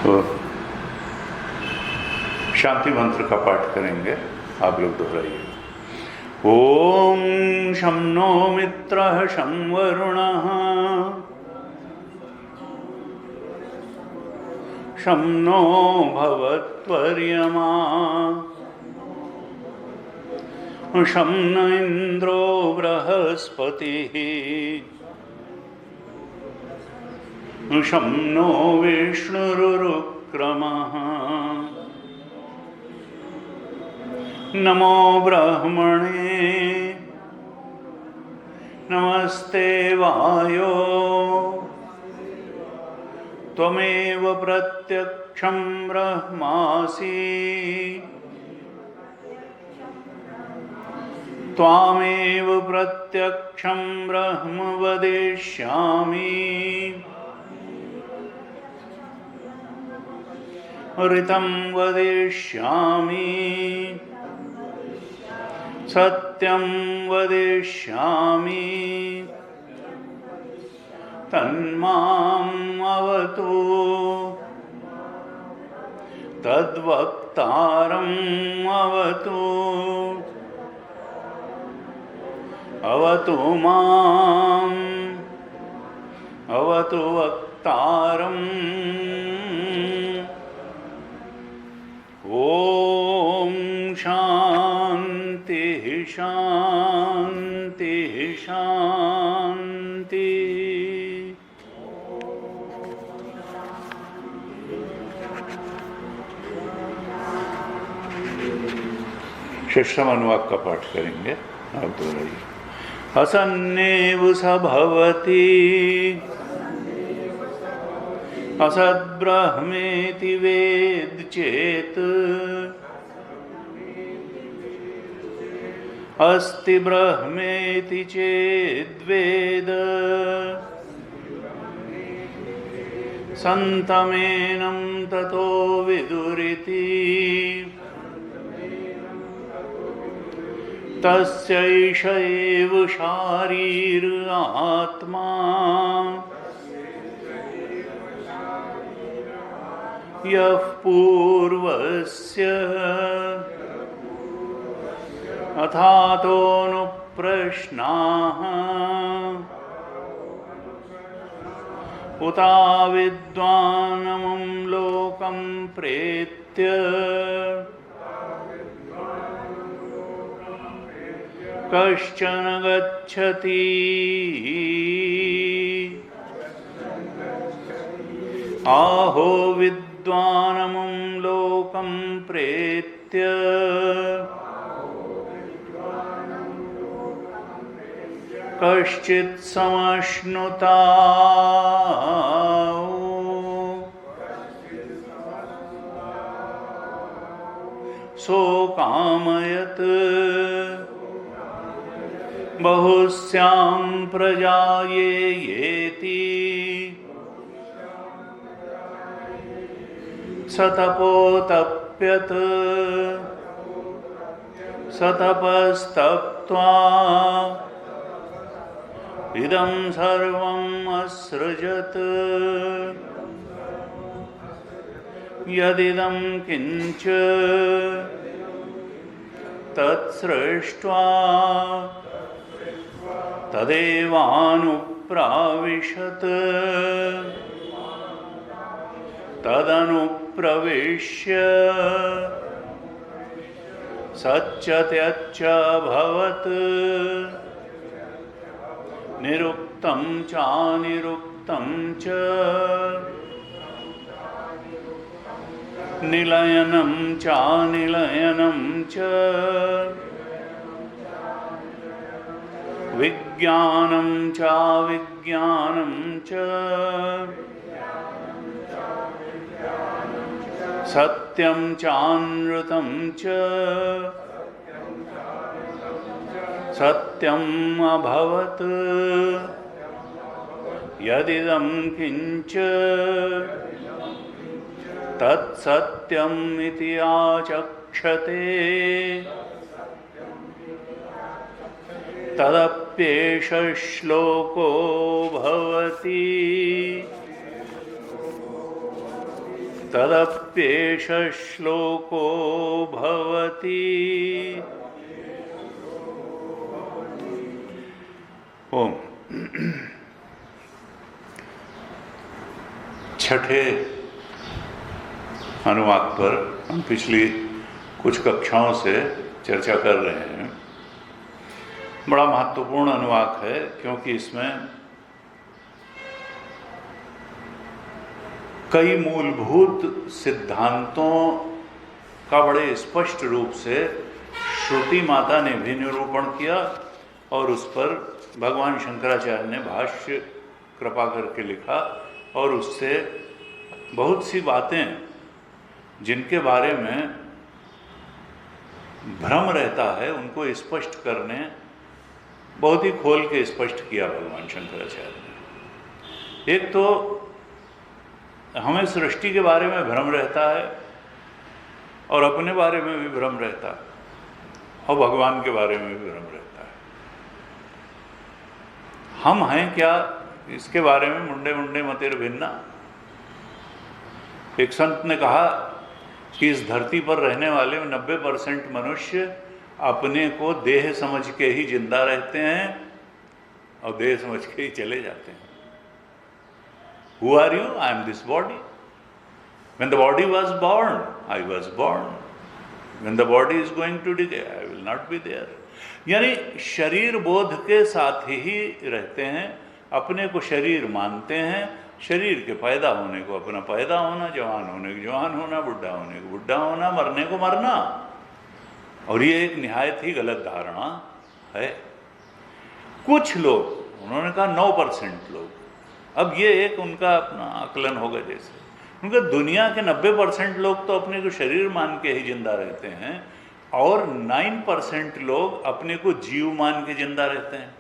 तो शांति मंत्र का पाठ करेंगे, आप लोग दोहराइए। ओम शं नो मित्रः शं वरुणः शं नो भवत्वर्यमा शं न इंद्रो बृहस्पतिः शं नो विष्णुरुक्रमः नमो ब्रह्मणे नमस्ते वायो त्वमेव प्रत्यक्षं ब्रह्मासि त्वामेव प्रत्यक्षं ब्रह्म वदिष्यामि ऋतं वदिष्यामि सत्यं वदिष्यामि तन्माम् अवतु तद्वक्तारम् अवतु अवतु माम् अवतु वक्तारम् ओम शांति शांति शांति। षष्ठम अनुवाक का पाठ करेंगे, आप दोहराइए। असन्नेव स भवति असद्ब्रह्मेति वेद चेत् अस्ति ब्रह्मेति चेद्वेद सन्तमेनं ततो विदुरिति तस्यैष एव शारीर आत्मा यः पूर्वस्य अथातोऽनुप्रश्नाः उता विद्वानमं लोकं प्रेत्य कश्चन गच्छति आहो विद्वानमं लोकं प्रेत्य कश्चित् समश्नुता सोकामयत् बहुस्यां प्रजायेति सतपोतप्यत सतपस्तप्त्वा इदं सर्वम् असृजत् यदिदं किंच तत्सृष्ट्वा तदेवानुप्राविशत् तदनुप्रविश्य सच्च भवत् निरुक्तं चानिरुक्तं च निलयनं चानिलयनं च विज्ञानं चाविज्ञानं च सत्यं चानृतं च सत्यम् अभवत् यदिदं किंच तत्सत्यम् इति आचक्षते तदप्येष श्लोको भवति तदप्येष श्लोको भवति। ओम। छठे अनुवाक पर हम पिछली कुछ कक्षाओं से चर्चा कर रहे हैं। बड़ा महत्वपूर्ण अनुवाक है क्योंकि इसमें कई मूलभूत सिद्धांतों का बड़े स्पष्ट रूप से श्रुति माता ने भी निरूपण किया और उस पर भगवान शंकराचार्य ने भाष्य कृपा करके लिखा और उससे बहुत सी बातें जिनके बारे में भ्रम रहता है उनको स्पष्ट करने बहुत ही खोल के स्पष्ट किया भगवान शंकराचार्य ने। एक तो हमें सृष्टि के बारे में भ्रम रहता है और अपने बारे में भी भ्रम रहता है और भगवान के बारे में भी भ्रम रहता है। हम हैं क्या इसके बारे में मुंडे मुंडे मतेर भिन्ना। एक संत ने कहा कि इस धरती पर रहने वाले 90% मनुष्य अपने को देह समझ के ही जिंदा रहते हैं और देह समझ के ही चले जाते हैं। Who are you? I am this body. When the body was born, I was born. When the body is going to decay, I will not be there. यानी शरीर बोध के साथ ही रहते हैं, अपने को शरीर मानते हैं, शरीर के पैदा होने को अपना पैदा होना, जवान होने को जवान होना, बुढ़ा होने को बुढ़ा होना, मरने को मरना। और ये एक निहायत ही गलत धारणा है। कुछ लोग, उन्होंने कहा 9% लोग, अब ये एक उनका अपना आकलन होगा जैसे उनका दुनिया के 90% लोग तो अपने को शरीर मान के ही जिंदा रहते हैं और 9% लोग अपने को जीव मान के जिंदा रहते हैं।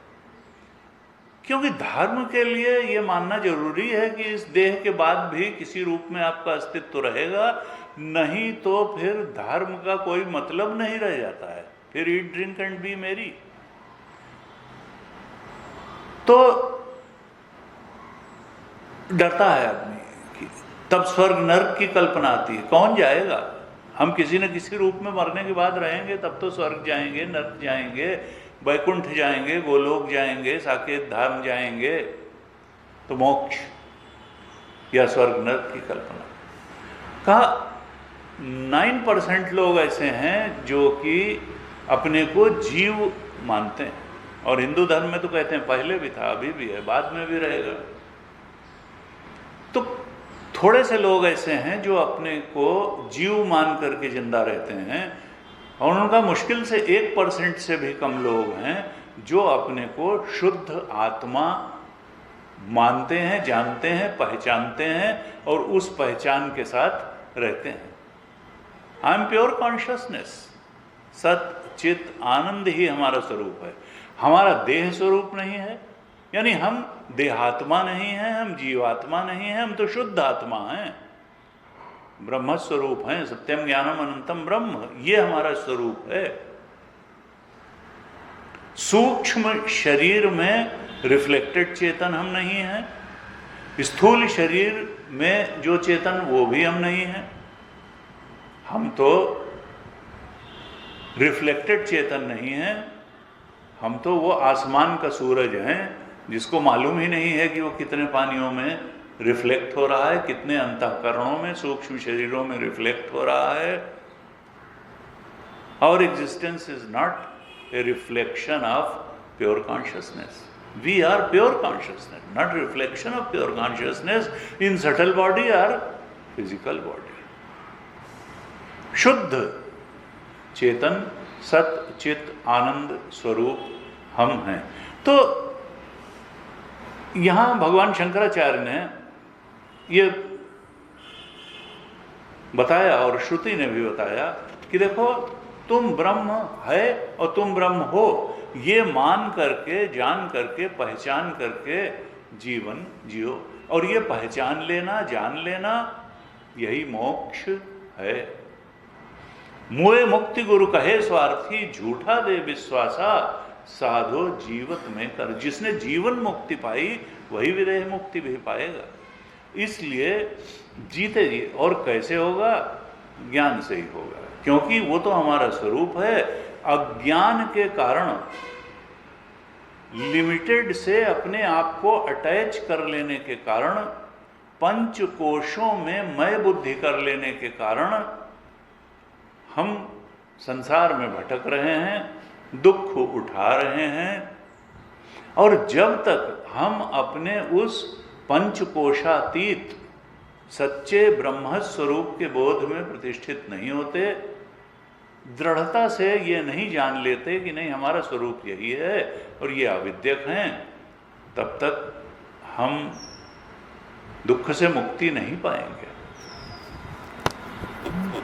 क्योंकि धर्म के लिए ये मानना जरूरी है कि इस देह के बाद भी किसी रूप में आपका अस्तित्व रहेगा, नहीं तो फिर धर्म का कोई मतलब नहीं रह जाता है। फिर ईट ड्रिंक एंड बी मेरी। तो डरता है आदमी कि तब स्वर्ग नर्क की कल्पना आती है। कौन जाएगा? हम किसी न किसी रूप में मरने के बाद रहेंगे, तब तो स्वर्ग जाएंगे, नर्क जाएंगे, वैकुंठ जाएंगे, गोलोक जाएंगे, साकेत धाम जाएंगे। तो मोक्ष या स्वर्ग नर्क की कल्पना। कहा 9% लोग ऐसे हैं जो कि अपने को जीव मानते हैं और हिंदू धर्म में तो कहते हैं पहले भी था, अभी भी है, बाद में भी रहेगा। तो थोड़े से लोग ऐसे हैं जो अपने को जीव मान करके जिंदा रहते हैं और उनका मुश्किल से 1% से भी कम लोग हैं जो अपने को शुद्ध आत्मा मानते हैं, जानते हैं, पहचानते हैं और उस पहचान के साथ रहते हैं। I am pure consciousness. सत चित आनंद ही हमारा स्वरूप है, हमारा देह स्वरूप नहीं है। यानी हम देहात्मा नहीं हैं, हम जीवात्मा नहीं हैं, हम तो शुद्ध आत्मा हैं, ब्रह्म स्वरूप हैं। सत्यम ज्ञानम अनंतम ब्रह्म, ये हमारा स्वरूप है। सूक्ष्म शरीर में रिफ्लेक्टेड चेतन हम नहीं हैं, स्थूल शरीर में जो चेतन वो भी हम नहीं हैं। हम तो रिफ्लेक्टेड चेतन नहीं हैं, हम तो वो आसमान का सूरज हैं जिसको मालूम ही नहीं है कि वो कितने पानियों में रिफ्लेक्ट हो रहा है, कितने अंतःकरणों में, सूक्ष्म शरीरों में रिफ्लेक्ट हो रहा है। Our existence is not a reflection of pure consciousness. We are pure consciousness, not reflection of pure consciousness in subtle body और फिजिकल बॉडी। शुद्ध चेतन सत चित आनंद स्वरूप हम हैं। तो यहाँ भगवान शंकराचार्य ने ये बताया और श्रुति ने भी बताया कि देखो तुम ब्रह्म है और तुम ब्रह्म हो, ये मान करके, जान करके, पहचान करके जीवन जियो। और ये पहचान लेना, जान लेना, यही मोक्ष है। मोए मुक्ति गुरु कहे स्वार्थी, झूठा दे विश्वासा, साधो जीवत में कर। जिसने जीवन मुक्ति पाई वही विदेह मुक्ति भी पाएगा। इसलिए जीते जी, और कैसे होगा? ज्ञान से ही होगा, क्योंकि वो तो हमारा स्वरूप है। अज्ञान के कारण, लिमिटेड से अपने आप को अटैच कर लेने के कारण, पंच कोशों में मैं बुद्धि कर लेने के कारण हम संसार में भटक रहे हैं, दुख उठा रहे हैं। और जब तक हम अपने उस पंचकोशातीत सच्चे ब्रह्म स्वरूप के बोध में प्रतिष्ठित नहीं होते, दृढ़ता से ये नहीं जान लेते कि नहीं हमारा स्वरूप यही है और ये अविद्यक हैं, तब तक हम दुख से मुक्ति नहीं पाएंगे।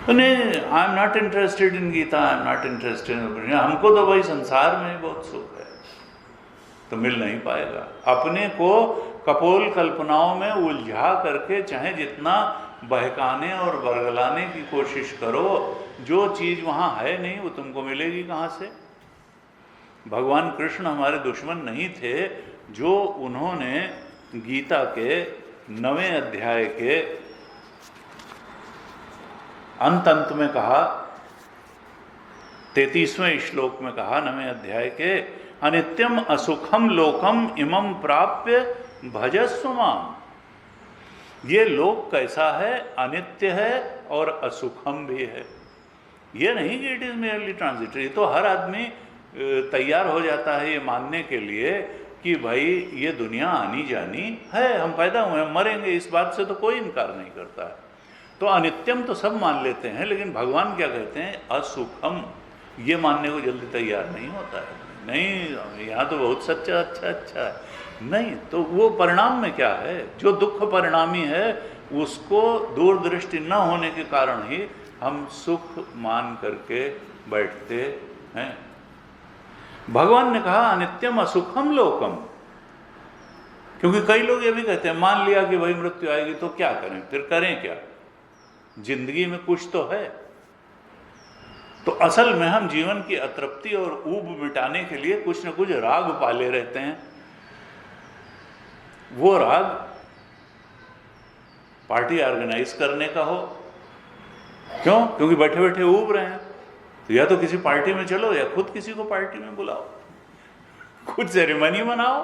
नहीं, I am not interested in Gita, I am not interested in, हमको तो भाई संसार में ही बहुत सुख है, तो मिल नहीं पाएगा। अपने को कपोल कल्पनाओं में उलझा करके चाहे जितना बहकाने और बरगलाने की कोशिश करो, जो चीज़ वहाँ है नहीं वो तुमको मिलेगी कहाँ से? भगवान कृष्ण हमारे दुश्मन नहीं थे, जो उन्होंने गीता के 9वें अध्याय के अंत में कहा, 33वें श्लोक में कहा 9वें अध्याय के, अनित्यम असुखम लोकम इमं प्राप्य भजस्व माम। ये लोक कैसा है? अनित्य है और असुखम भी है। ये नहीं कि इट इज मेयरली ट्रांजिटरी। तो हर आदमी तैयार हो जाता है ये मानने के लिए कि भाई ये दुनिया आनी जानी है, हम पैदा हुए हैं, मरेंगे, इस बात से तो कोई इनकार नहीं करता है। तो अनित्यम तो सब मान लेते हैं, लेकिन भगवान क्या कहते हैं? असुखम। ये मानने को जल्दी तैयार नहीं होता है। नहीं, यहाँ तो बहुत सच्चा अच्छा है। नहीं, तो वो परिणाम में क्या है? जो दुख परिणामी है उसको दूरदृष्टि न होने के कारण ही हम सुख मान करके बैठते हैं। भगवान ने कहा अनित्यम असुखम लोकम, क्योंकि कई लोग ये भी कहते हैं, मान लिया कि भाई मृत्यु आएगी तो क्या करें, फिर करें क्या? जिंदगी में कुछ तो है। तो असल में हम जीवन की अतृप्ति और ऊब मिटाने के लिए कुछ न कुछ राग पाले रहते हैं। वो राग पार्टी ऑर्गेनाइज करने का हो, क्यों? क्योंकि बैठे बैठे ऊब रहे हैं, तो या तो किसी पार्टी में चलो या खुद किसी को पार्टी में बुलाओ, कुछ सेरेमनी मनाओ,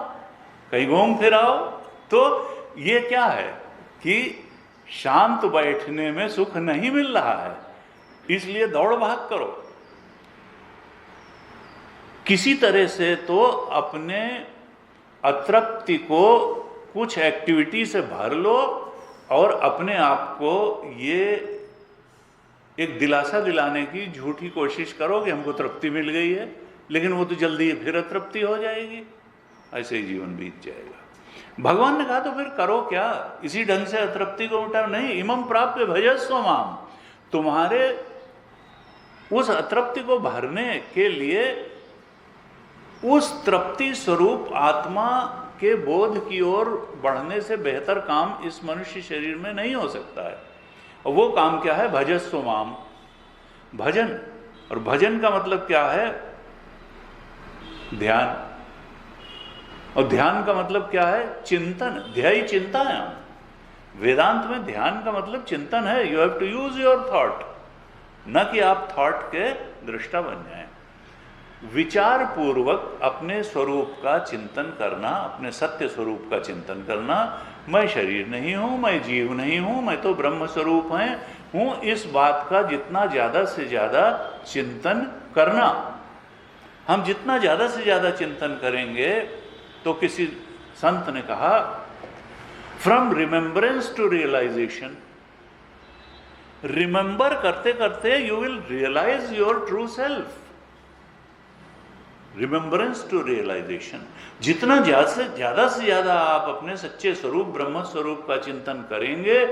कहीं घूम फिर आओ। तो ये क्या है कि शांत बैठने में सुख नहीं मिल रहा है, इसलिए दौड़ भाग करो। किसी तरह से तो अपने अतृप्ति को कुछ एक्टिविटी से भर लो और अपने आप को ये एक दिलासा दिलाने की झूठी कोशिश करो कि हमको तृप्ति मिल गई है, लेकिन वो तो जल्दी फिर अतृप्ति हो जाएगी, ऐसे ही जीवन बीत जाएगा। भगवान ने कहा तो फिर करो क्या? इसी ढंग से अतृप्ति को उठाओ। नहीं, इमं प्राप्य भजस्व माम। तुम्हारे उस अतृप्ति को भरने के लिए उस तृप्ति स्वरूप आत्मा के बोध की ओर बढ़ने से बेहतर काम इस मनुष्य शरीर में नहीं हो सकता है। और वो काम क्या है? भजस्व माम, भजन। और भजन का मतलब क्या है? ध्यान। और ध्यान का मतलब क्या है? चिंतन। ध्यायी चिंतायाम। वेदांत में ध्यान का मतलब चिंतन है। You have to use your thought, न कि आप थॉट के दृष्टा बन जाएं। विचार पूर्वक अपने स्वरूप का चिंतन करना, अपने सत्य स्वरूप का चिंतन करना। मैं शरीर नहीं हूँ, मैं जीव नहीं हूँ, मैं तो ब्रह्म स्वरूप हूँ, इस बात का जितना ज़्यादा से ज़्यादा चिंतन करना। हम जितना ज़्यादा से ज़्यादा चिंतन करेंगे, तो किसी संत ने कहा, from remembrance to realisation. Remember करते करते you will realise your true self. Remembrance to realisation. जितना ज़्यादा से ज़्यादा आप अपने सच्चे स्वरूप ब्रह्म स्वरूप का चिंतन करेंगे,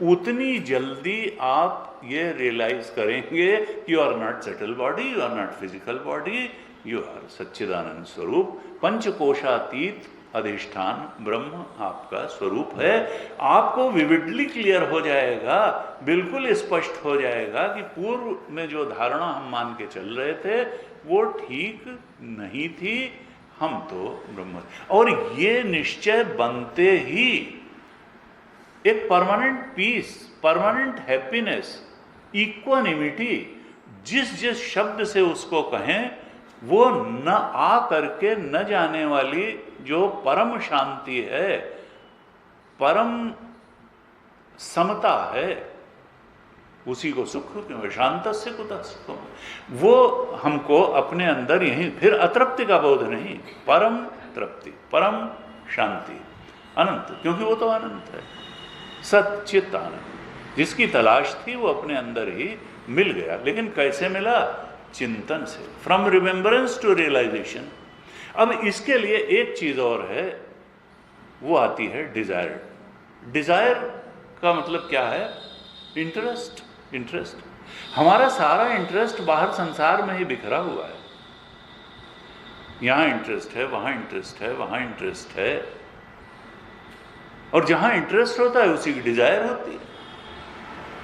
उतनी जल्दी आप ये रियलाइज करेंगे कि you are not subtle body, you are not physical body, you are सच्चिदानंद स्वरूप। पंचकोशातीत अधिष्ठान ब्रह्म आपका स्वरूप है। आपको विविडली क्लियर हो जाएगा, बिल्कुल स्पष्ट हो जाएगा कि पूर्व में जो धारणा हम मान के चल रहे थे वो ठीक नहीं थी, हम तो ब्रह्म। और ये निश्चय बनते ही एक permanent peace, permanent happiness, equanimity, जिस जिस शब्द से उसको कहें वो न आ करके न जाने वाली जो परम शांति है, परम समता है, उसी को सुख क्यों, शांतस्य कुतः सुखम, वो हमको अपने अंदर यही, फिर अतृप्ति का बोध नहीं, परम तृप्ति, परम शांति, अनंत, क्योंकि वो तो अनंत है, सच्चित आनंद, जिसकी तलाश थी वो अपने अंदर ही मिल गया। लेकिन कैसे मिला? चिंतन से, फ्रॉम रिमेम्बरेंस टू रियलाइजेशन। अब इसके लिए एक चीज और है, वो आती है डिजायर। डिजायर का मतलब क्या है? इंटरेस्ट। इंटरेस्ट, हमारा सारा इंटरेस्ट बाहर संसार में ही बिखरा हुआ है। यहां इंटरेस्ट है, वहां इंटरेस्ट है, वहां इंटरेस्ट है, और जहां इंटरेस्ट होता है उसी की डिजायर होती है,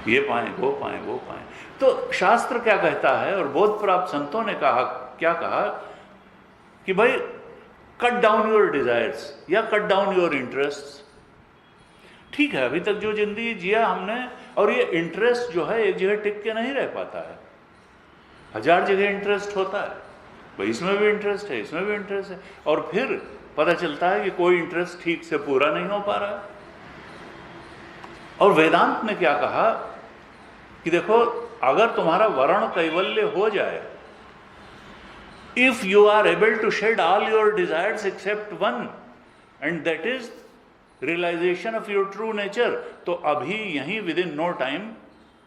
ये पाएं, वो पाएं, वो पाएं। तो शास्त्र क्या कहता है, और बोध प्राप्त संतों ने कहा, क्या कहा कि भाई कट डाउन योर डिजायर्स या कट डाउन योर इंटरेस्ट। ठीक है, अभी तक जो जिंदगी जिया हमने, और ये इंटरेस्ट जो है एक जगह टिक के नहीं रह पाता है, 1000 जगह इंटरेस्ट होता है, भाई इसमें भी इंटरेस्ट है, इसमें भी इंटरेस्ट है, और फिर पता चलता है कि कोई इंटरेस्ट ठीक से पूरा नहीं हो पा रहा है। और वेदांत ने क्या कहा कि देखो, अगर तुम्हारा वर्ण कैवल्य हो जाए, if you are able to shed all your desires except one, and that is realisation of your true nature, तो अभी यहीं within no time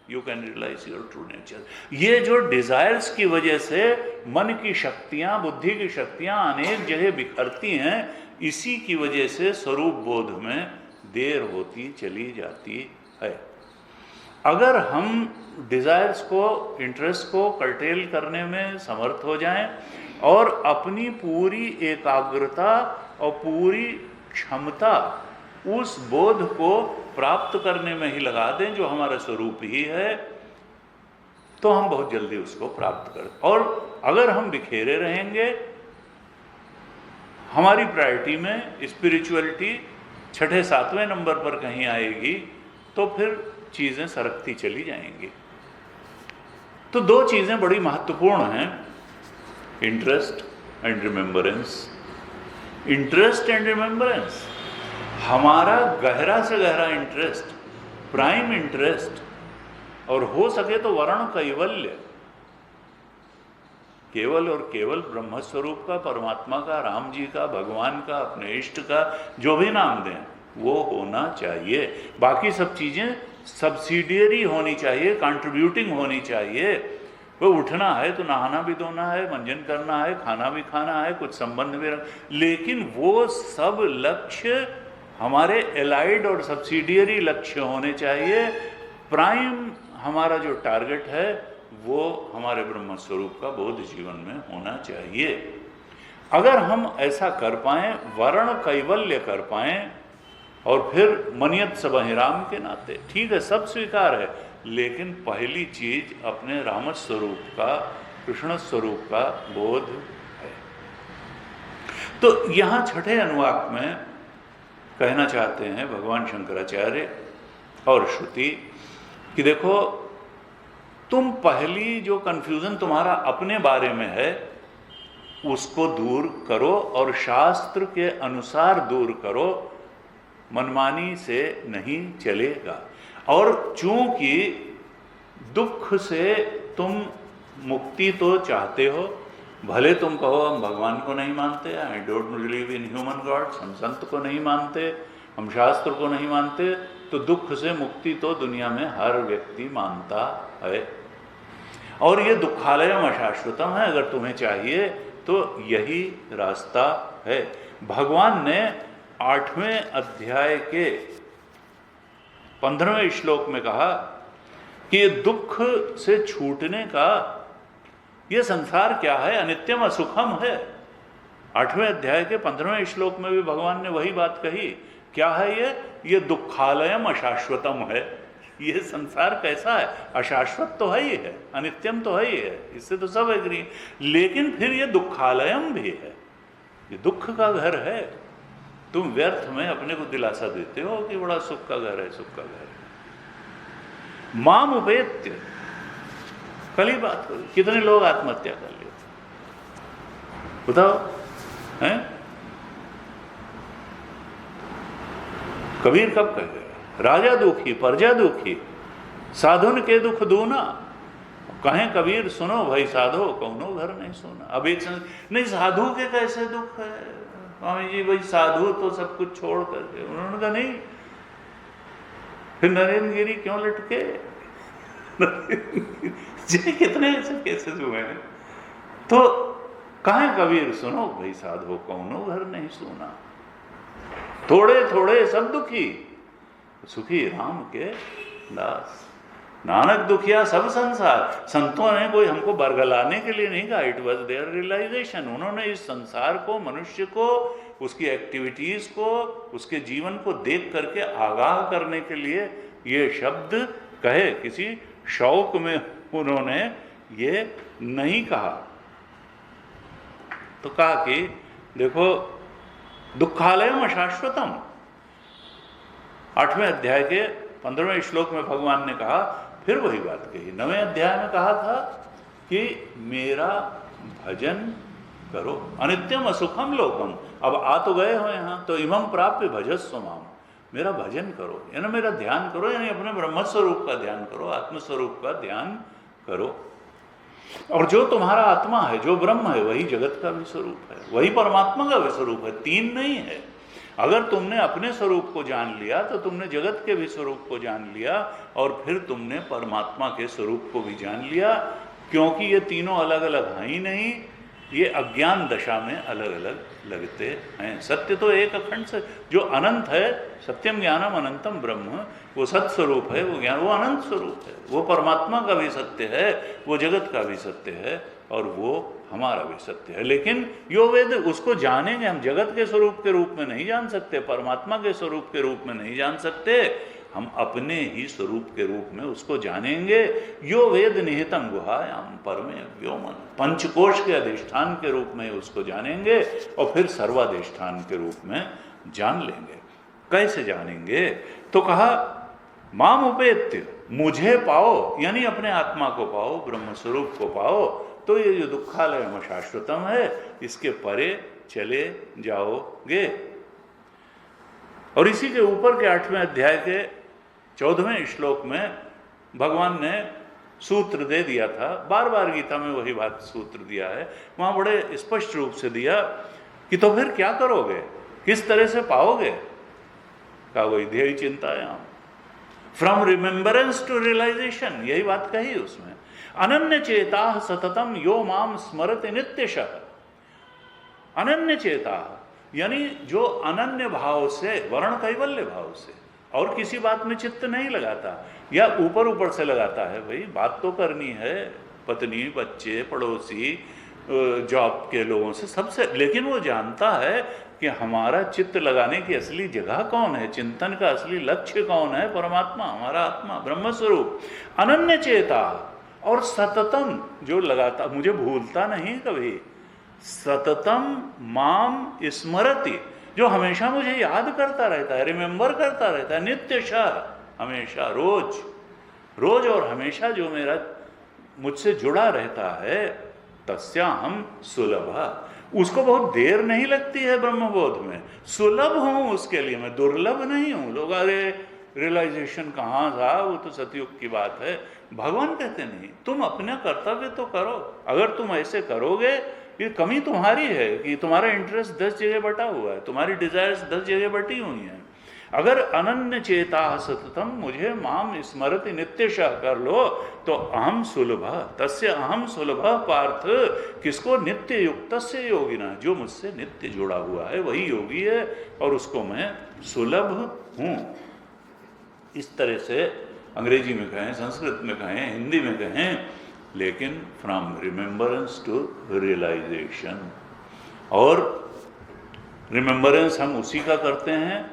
you can realise your true nature. ये जो डिजायर्स की वजह से मन की शक्तियां, बुद्धि की शक्तियां अनेक जगह बिखरती हैं, इसी की वजह से स्वरूप बोध में देर होती चली जाती है। अगर हम डिजायर्स को, इंटरेस्ट को कर्टेल करने में समर्थ हो जाएं और अपनी पूरी एकाग्रता और पूरी क्षमता उस बोध को प्राप्त करने में ही लगा दें जो हमारा स्वरूप ही है, तो हम बहुत जल्दी उसको प्राप्त कर। और अगर हम बिखेरे रहेंगे, हमारी प्रायोरिटी में स्पिरिचुअलिटी 6, 7वें नंबर पर कहीं आएगी, तो फिर चीजें सरकती चली जाएंगी। तो 2 चीजें बड़ी महत्वपूर्ण हैं, interest and remembrance. Interest and remembrance, हमारा गहरा से गहरा इंटरेस्ट, प्राइम इंटरेस्ट, और हो सके तो वर्ण कैवल्य, केवल और केवल ब्रह्म स्वरूप का, परमात्मा का, राम जी का, भगवान का, अपने इष्ट का, जो भी नाम दें, वो होना चाहिए। बाकी सब चीजें सब्सिडियरी होनी चाहिए, कंट्रीब्यूटिंग होनी चाहिए। वो उठना है तो नहाना भी धोना है, मंजन करना है, खाना भी खाना है, कुछ संबंध भी, लेकिन वो सब लक्ष्य हमारे एलाइड और सब्सिडियरी लक्ष्य होने चाहिए। प्राइम हमारा जो टारगेट है वो हमारे ब्रह्म स्वरूप का बोध जीवन में होना चाहिए। अगर हम ऐसा कर पाएं, वर्ण कैवल्य कर पाएं, और फिर मनियत सबहि राम के नाते, ठीक है, सब स्वीकार है, लेकिन पहली चीज अपने राम स्वरूप का, कृष्ण स्वरूप का बोध है। तो यहाँ 6ठे अनुवाक में कहना चाहते हैं भगवान शंकराचार्य और श्रुति कि देखो, तुम पहली जो कंफ्यूजन तुम्हारा अपने बारे में है उसको दूर करो, और शास्त्र के अनुसार दूर करो, मनमानी से नहीं चलेगा। और चूंकि दुख से तुम मुक्ति तो चाहते हो, भले तुम कहो हम भगवान को नहीं मानते, I don't believe in human gods, हम संत को नहीं मानते, हम शास्त्र को नहीं मानते, तो दुख से मुक्ति तो दुनिया में हर व्यक्ति मानता है, और ये दुखालयम अशाश्वतम है। अगर तुम्हें चाहिए तो यही रास्ता है। भगवान ने 8वें अध्याय के 15वें श्लोक में कहा कि ये दुख से छूटने का ये संसार क्या है, अनित्यम असुखम है। 8वें अध्याय के 15वें श्लोक में भी भगवान ने वही बात कही। क्या है ये दुखालयम अशाश्वतम है। ये संसार कैसा है, अशाश्वत तो है ही है, अनित्यम तो है ही है, इससे तो सब एग्री। लेकिन फिर ये दुखालयम भी है, ये दुख का घर है। तुम व्यर्थ में अपने को दिलासा देते हो कि बड़ा सुख का घर है, सुख का घर है। माम उपेत्य, कल ही बात करो, कितने लोग आत्महत्या कर लेते बताओ हैं? कबीर कब कह गए, राजा दुखी प्रजा दुखी, साधुन के दुख दूना। कहें कबीर सुनो भाई साधो, कौनो घर नहीं सोना। अब एक नहीं, साधु के कैसे दुख है स्वामी जी, भाई साधु तो सब कुछ छोड़ करके। उन्होंने कहा नहीं, फिर नरेंद्र गिरी क्यों लटके? जी कितने ऐसे केसेस हुए हैं। तो कहें कबीर सुनो भाई साधो, कौनो घर नहीं सोना। थोड़े थोड़े सब दुखी, सुखी राम के दास। नानक दुखिया सब संसार। संतों ने कोई हमको बरगलाने के लिए नहीं कहा, इट वॉज देयर रियलाइजेशन। उन्होंने इस संसार को, मनुष्य को, उसकी एक्टिविटीज को, उसके जीवन को देख करके आगाह करने के लिए ये शब्द कहे। किसी शौक में उन्होंने ये नहीं कहा। तो कहा कि देखो दुखालयम अशाश्वतम, 8वें अध्याय के 15वें श्लोक में भगवान ने कहा, फिर वही बात कही। 9वें अध्याय में कहा था कि मेरा भजन करो, अनित्यम असुखम लोकम। अब आ तो गए हो यहाँ, तो इमं प्राप्य भजस्व माम, मेरा भजन करो, यानी मेरा ध्यान करो, यानी अपने ब्रह्म स्वरूप का ध्यान करो, आत्मस्वरूप का ध्यान करो। और जो तुम्हारा आत्मा है, जो ब्रह्म है, वही जगत का भी स्वरूप है, वही परमात्मा का भी स्वरूप है, तीन नहीं है। अगर तुमने अपने स्वरूप को जान लिया तो तुमने जगत के भी स्वरूप को जान लिया, और फिर तुमने परमात्मा के स्वरूप को भी जान लिया। क्योंकि ये तीनों अलग अलग हैं ही नहीं, ये अज्ञान दशा में अलग अलग लगते हैं। सत्य तो एक अखंड से जो अनंत है, सत्यम ज्ञानम अनंतम ब्रह्म, वो सत्य स्वरूप है, वो ज्ञान, वो अनंत स्वरूप है, वो परमात्मा का भी सत्य है, वो जगत का भी सत्य है, और वो हमारा भी सत्य है। लेकिन यो वेद उसको जानेंगे हम, जगत के स्वरूप के रूप में नहीं जान सकते, परमात्मा के स्वरूप के रूप में नहीं जान सकते, हम अपने ही स्वरूप के रूप में उसको जानेंगे। यो वेद निहितम गुहायाम परमे व्योमन, पंचकोश के अधिष्ठान के रूप में उसको जानेंगे, और फिर सर्वाधिष्ठान के रूप में जान लेंगे। कैसे जानेंगे? तो कहा माम उपेत्य, मुझे पाओ, यानी अपने आत्मा को पाओ, ब्रह्म स्वरूप को पाओ, तो ये जो दुखालय शाश्वतम है, इसके परे चले जाओगे। और इसी के ऊपर के 8वें अध्याय के 14वें श्लोक में भगवान ने सूत्र दे दिया था। बार बार गीता में वही बात सूत्र दिया है, वहां बड़े स्पष्ट रूप से दिया कि तो फिर क्या करोगे, किस तरह से पाओगे? का वही ध्येय चिंतायाम, फ्रॉम रिमेम्बरेंस टू रियलाइजेशन, यही बात कही उसमें। अनन्य चेता सततम यो माम स्मरति नित्यशः। अनन्य चेता यानी जो अनन्य भाव से, वर्ण कैवल्य भाव से, और किसी बात में चित्त नहीं लगाता, या ऊपर ऊपर से लगाता है, भाई बात तो करनी है, पत्नी, बच्चे, पड़ोसी, जॉब के लोगों से, सबसे, लेकिन वो जानता है कि हमारा चित्त लगाने की असली जगह कौन है, चिंतन का असली लक्ष्य कौन है, परमात्मा, हमारा आत्मा, ब्रह्म स्वरूप। अनन्य चेता, और सततम, जो लगाता, मुझे भूलता नहीं कभी, सततम माम स्मरति, जो हमेशा मुझे याद करता रहता है, रिमेंबर करता रहता है, नित्यशः, हमेशा, रोज रोज और हमेशा जो मेरा मुझसे जुड़ा रहता है, तस्या हम सुलभ, उसको बहुत देर नहीं लगती है ब्रह्मबोध में, सुलभ हूं उसके लिए, मैं दुर्लभ नहीं हूं। लोग अरे रियलाइजेशन कहाँ था, वो तो सतयुग की बात है। भगवान कहते नहीं, तुम अपना कर्तव्य तो करो। अगर तुम ऐसे करोगे, ये कमी तुम्हारी है कि तुम्हारा इंटरेस्ट 10 जगह बटा हुआ है, तुम्हारी डिजायर्स 10 जगह बटी हुई हैं। अगर अनन्य चेता सततम मुझे माम स्मरति नित्यशः कर लो, तो अहम सुलभ, तस्य अहम सुलभ पार्थ, किसको? नित्य युक्त से योगिना, जो मुझसे नित्य जुड़ा हुआ है वही योगी है, और उसको मैं सुलभ हूँ। इस तरह से अंग्रेजी में कहें, संस्कृत में कहें, हिंदी में कहें, लेकिन फ्रॉम रिमेम्बरेंस टू रियलाइजेशन। और रिमेम्बरेंस हम उसी का करते हैं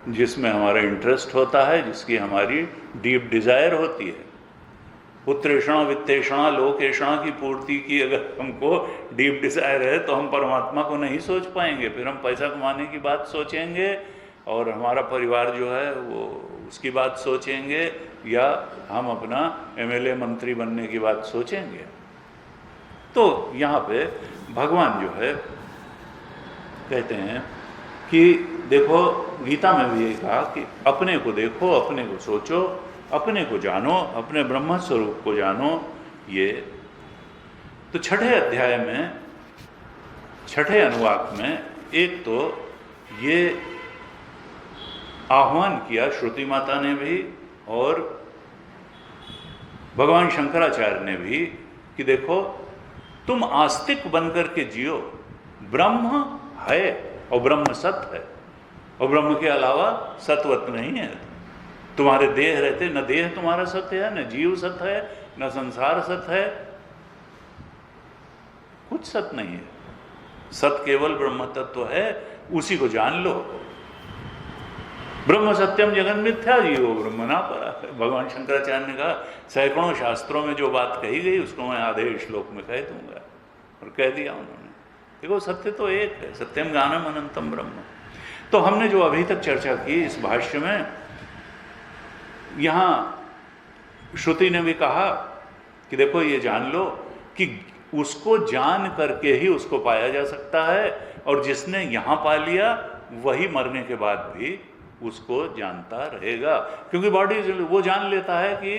जिसमें हमारा इंटरेस्ट होता है, जिसकी हमारी डीप डिज़ायर होती है। पुत्रेषणा वित्तेषणा लोकेषणा की पूर्ति की अगर हमको डीप डिजायर है तो हम परमात्मा को नहीं सोच पाएंगे। फिर हम पैसा कमाने की बात सोचेंगे और हमारा परिवार जो है वो उसकी बात सोचेंगे, या हम अपना एमएलए मंत्री बनने की बात सोचेंगे। तो यहाँ पे भगवान जो है कहते हैं कि देखो, गीता में भी ये कहा कि अपने को देखो, अपने को सोचो, अपने को जानो, अपने ब्रह्म स्वरूप को जानो। ये तो छठे अध्याय में, छठे अनुवाक में एक तो ये आह्वान किया श्रुति माता ने भी और भगवान शंकराचार्य ने भी कि देखो, तुम आस्तिक बनकर के जियो, ब्रह्म है और ब्रह्म सत्य है, और ब्रह्म के अलावा सत्वत नहीं है। तुम्हारे देह रहते, न देह तुम्हारा सत्य है, न जीव सत्य है, न संसार सत्य है, कुछ सत्य नहीं है। सत्य केवल ब्रह्म तत्व है, उसी को जान लो। ब्रह्म सत्यम जगन मिथ्या, जीवो ब्रह्मणा परा। भगवान शंकराचार्य ने कहा, सैकड़ों शास्त्रों में जो बात कही गई उसको मैं आधे श्लोक में कह दूंगा, और कह दिया उन्होंने। देखो, सत्य तो एक है, सत्यम ज्ञानम अनंतम ब्रह्म। तो हमने जो अभी तक चर्चा की इस भाष्य में, यहाँ श्रुति ने भी कहा कि देखो, ये जान लो कि उसको जान करके ही उसको पाया जा सकता है, और जिसने यहाँ पा लिया वही मरने के बाद भी उसको जानता रहेगा। क्योंकि बॉडी वो जान लेता है कि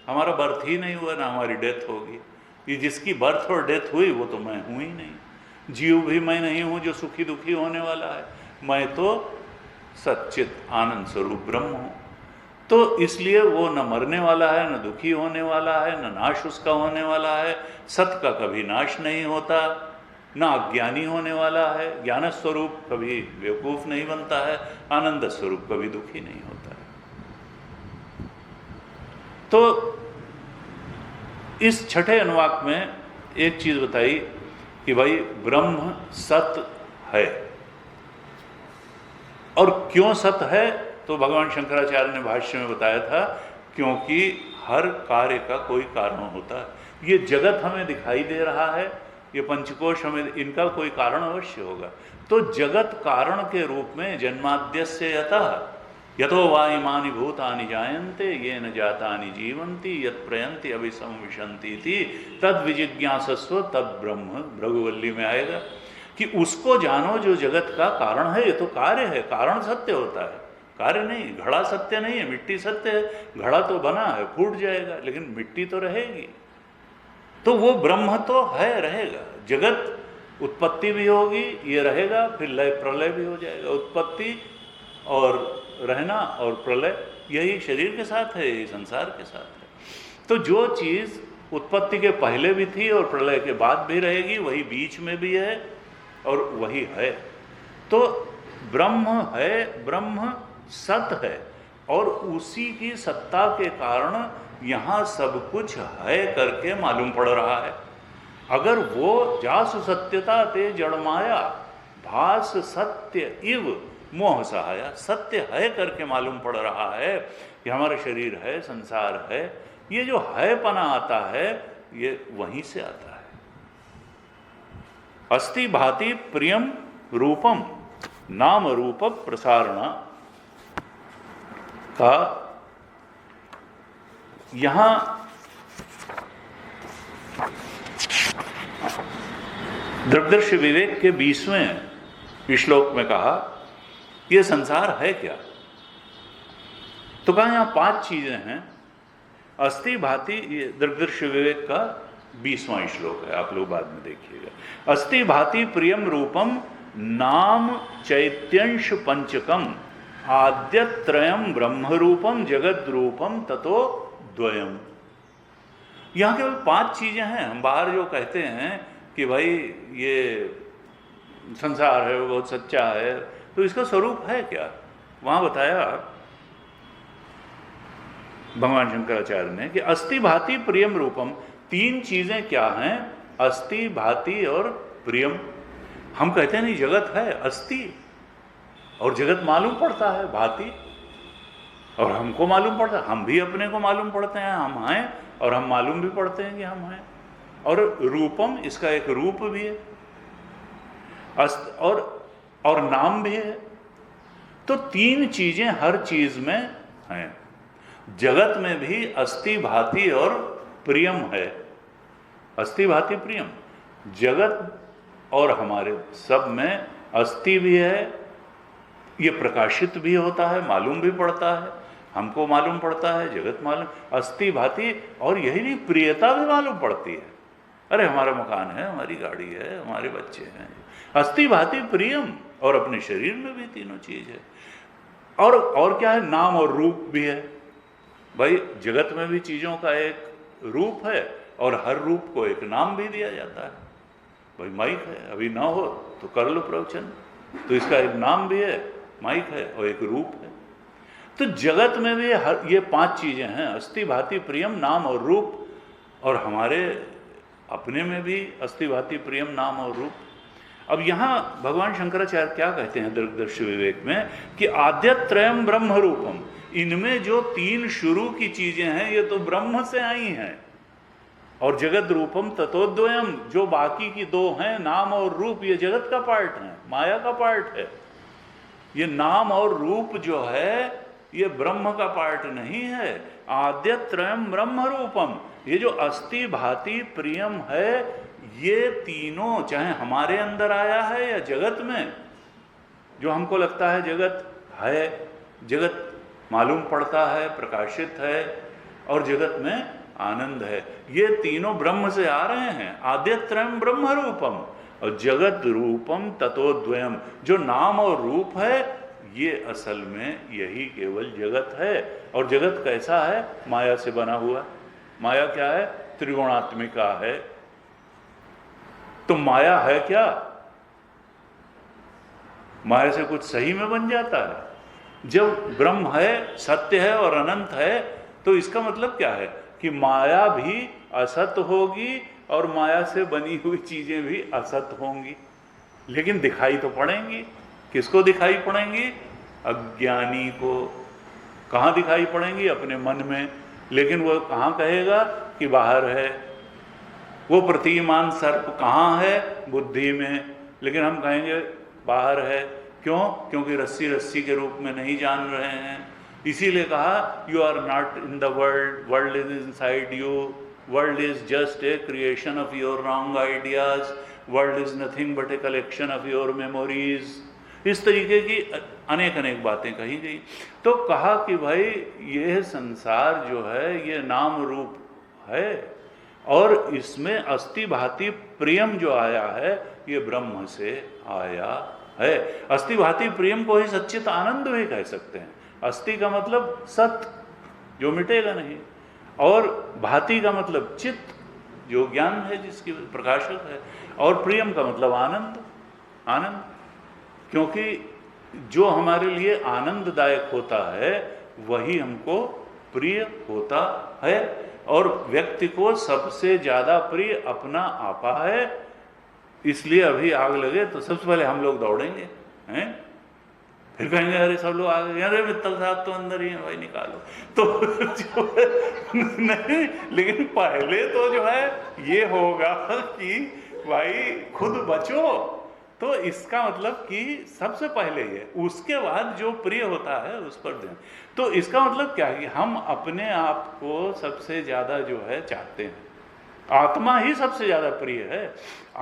हमारा बर्थ ही नहीं हुआ, ना हमारी डेथ होगी। ये जिसकी बर्थ और डेथ हुई वो तो मैं हूँ ही नहीं। जीव भी मैं नहीं हूँ जो सुखी दुखी होने वाला है, मैं तो सच्चित आनंद स्वरूप ब्रह्म हूँ। तो इसलिए वो न मरने वाला है, न दुखी होने वाला है, न नाश उसका होने वाला है। सत्य का कभी नाश नहीं होता, न अज्ञानी होने वाला है। ज्ञान स्वरूप कभी बेवकूफ नहीं बनता है, आनंद स्वरूप कभी दुखी नहीं होता है। तो इस छठे अनुवाक में एक चीज बताई कि भाई ब्रह्म सत्य है। और क्यों सत्य है, तो भगवान शंकराचार्य ने भाष्य में बताया था, क्योंकि हर कार्य का कोई कारण होता है। ये जगत हमें दिखाई दे रहा है, ये पंचकोश हमें, इनका कोई कारण अवश्य होगा। तो जगत कारण के रूप में जन्माद्यस्य यतः यतो वा इमानि भूतानि जायन्ते येन जातानि जीवन्ति यत् प्रयन्ति अभिसंविशन्ति इति तद विजिज्ञासस्व तद ब्रह्म। भृगुवल्ली में आएगा कि उसको जानो जो जगत का कारण है। ये तो कार्य है, कारण सत्य होता है, कार्य नहीं। घड़ा सत्य नहीं है, मिट्टी सत्य है। घड़ा तो बना है, फूट जाएगा, लेकिन मिट्टी तो रहेगी। तो वो ब्रह्म तो है, रहेगा। जगत उत्पत्ति भी होगी, ये रहेगा, फिर लय प्रलय भी हो जाएगा। उत्पत्ति और रहना और प्रलय, यही शरीर के साथ है, यही संसार के साथ है। तो जो चीज़ उत्पत्ति के पहले भी थी और प्रलय के बाद भी रहेगी, वही बीच में भी है और वही है। तो ब्रह्म है, ब्रह्म सत है, और उसी की सत्ता के कारण यहाँ सब कुछ है करके मालूम पड़ रहा है। अगर वो जासु सत्यता ते जड़माया भास सत्य इव मोह सहाया, सत्य है करके मालूम पड़ रहा है कि हमारा शरीर है, संसार है। ये जो है पना आता है, ये वहीं से आता है। अस्ति भाति प्रियम रूपम नाम रूप प्रसारण का यहां दृग्दर्शी विवेक के 20वें श्लोक में कहा, ये संसार है क्या? तो कहा यहाँ 5 चीजें हैं। अस्ति भाति, ये दृग्दर्शी विवेक का 20वां श्लोक है, आप लोग बाद में देखिएगा। अस्ति भाति प्रियम रूपम नाम चैत्यंश पंचकम आद्यत्रयम ब्रह्म रूपम जगद रूपम ततो द्वयम। यहाँ केवल 5 चीजें हैं। हम बाहर जो कहते हैं कि भाई ये संसार है, वो बहुत सच्चा है, तो इसका स्वरूप है क्या? वहां बताया भगवान शंकराचार्य ने कि अस्ति भाति प्रियम रूपम। 3 चीजें क्या हैं? अस्ति, भाति और प्रियम। हम कहते हैं नहीं जगत है, अस्ति, और जगत मालूम पड़ता है भाति। और हमको मालूम पड़ता है, हम भी अपने को मालूम पड़ते हैं हम हैं, और हम मालूम भी पड़ते हैं कि हम हैं। और रूपम, इसका एक रूप भी है, और नाम भी है। तो तीन चीजें हर चीज में हैं। जगत में भी अस्ति भाति और प्रियम है। अस्ति भाति प्रियम, जगत और हमारे सब में अस्ति भी है, ये प्रकाशित भी होता है, मालूम भी पड़ता है, हमको मालूम पड़ता है, जगत मालूम, अस्ति भाति, और यही नहीं प्रियता भी मालूम पड़ती है। अरे हमारा मकान है, हमारी गाड़ी है, हमारे बच्चे हैं, अस्ति भाति प्रियम। और अपने शरीर में भी तीनों चीज है। और क्या है, नाम और रूप भी है। भाई जगत में भी चीजों का एक रूप है, और हर रूप को एक नाम भी दिया जाता है। भाई माइक है, अभी ना हो तो कर लो प्रवचन, तो इसका एक नाम भी है, माइक है, और एक रूप है। तो जगत में भी ये पांच चीजें हैं, अस्ति भाति प्रियम, नाम और रूप। और हमारे अपने में भी अस्ति भाति प्रियम, नाम और रूप। अब यहां भगवान शंकराचार्य क्या कहते हैं दीर्घदर्शी विवेक में, कि आद्यत्रयम ब्रह्म रूपम, इनमें जो तीन शुरू की चीजें हैं ये तो ब्रह्म से आई हैं। और जगत रूपम ततोद्वयम, जो बाकी की दो हैं, नाम और रूप, ये जगत का पार्ट है, माया का पार्ट है। ये नाम और रूप जो है ये ब्रह्म का पार्ट नहीं है। आद्यत्रयम ब्रह्म रूपम, ये जो अस्ति भाति प्रियम है, ये तीनों चाहे हमारे अंदर आया है या जगत में, जो हमको लगता है जगत है, जगत मालूम पड़ता है, प्रकाशित है, और जगत में आनंद है, ये तीनों ब्रह्म से आ रहे हैं। आद्यत्रयम ब्रह्म रूपम, और जगत रूपम ततोद्वयम, जो नाम और रूप है ये असल में यही केवल जगत है। और जगत कैसा है, माया से बना हुआ। माया क्या है, त्रिगुणात्मिका है। तो माया है क्या, माया से कुछ सही में बन जाता है। जब ब्रह्म है, सत्य है और अनंत है, तो इसका मतलब क्या है कि माया भी असत होगी और माया से बनी हुई चीजें भी असत होंगी, लेकिन दिखाई तो पड़ेंगी। किसको दिखाई पड़ेंगी, अज्ञानी को। कहाँ दिखाई पड़ेंगी, अपने मन में। लेकिन वो कहाँ कहेगा कि बाहर है। वो प्रतिमान सर्प कहाँ है, बुद्धि में, लेकिन हम कहेंगे बाहर है। क्यों, क्योंकि रस्सी रस्सी के रूप में नहीं जान रहे हैं। इसीलिए कहा you are not in the world, world is inside you, world is just a creation of your wrong ideas, world is nothing but a collection of your memories. इस तरीके की अनेक अनेक बातें कही गई। तो कहा कि भाई यह संसार जो है ये नाम रूप है, और इसमें अस्ति भाति प्रियम जो आया है ये ब्रह्म से आया है। अस्ति भाति प्रियम को ही सच्चित आनंद भी कह सकते हैं। अस्ति का मतलब सत्य, जो मिटेगा नहीं, और भाति का मतलब चित्त, जो ज्ञान है, जिसकी प्रकाशक है, और प्रियम का मतलब आनंद। आनंद, क्योंकि जो हमारे लिए आनंददायक होता है वही हमको प्रिय होता है। और व्यक्ति को सबसे ज्यादा प्रिय अपना आपा है। इसलिए अभी आग लगे तो सबसे पहले हम लोग दौड़ेंगे, हैं? फिर कहेंगे अरे सब लोग आ गए, अरे मित्तल साहब तो अंदर ही है भाई, निकालो। तो जो नहीं, लेकिन पहले तो जो है ये होगा कि भाई खुद बचो। तो इसका मतलब कि सबसे पहले ये, उसके बाद जो प्रिय होता है उस पर ध्यान। तो इसका मतलब क्या है कि हम अपने आप को सबसे ज्यादा जो है चाहते हैं। आत्मा ही सबसे ज्यादा प्रिय है।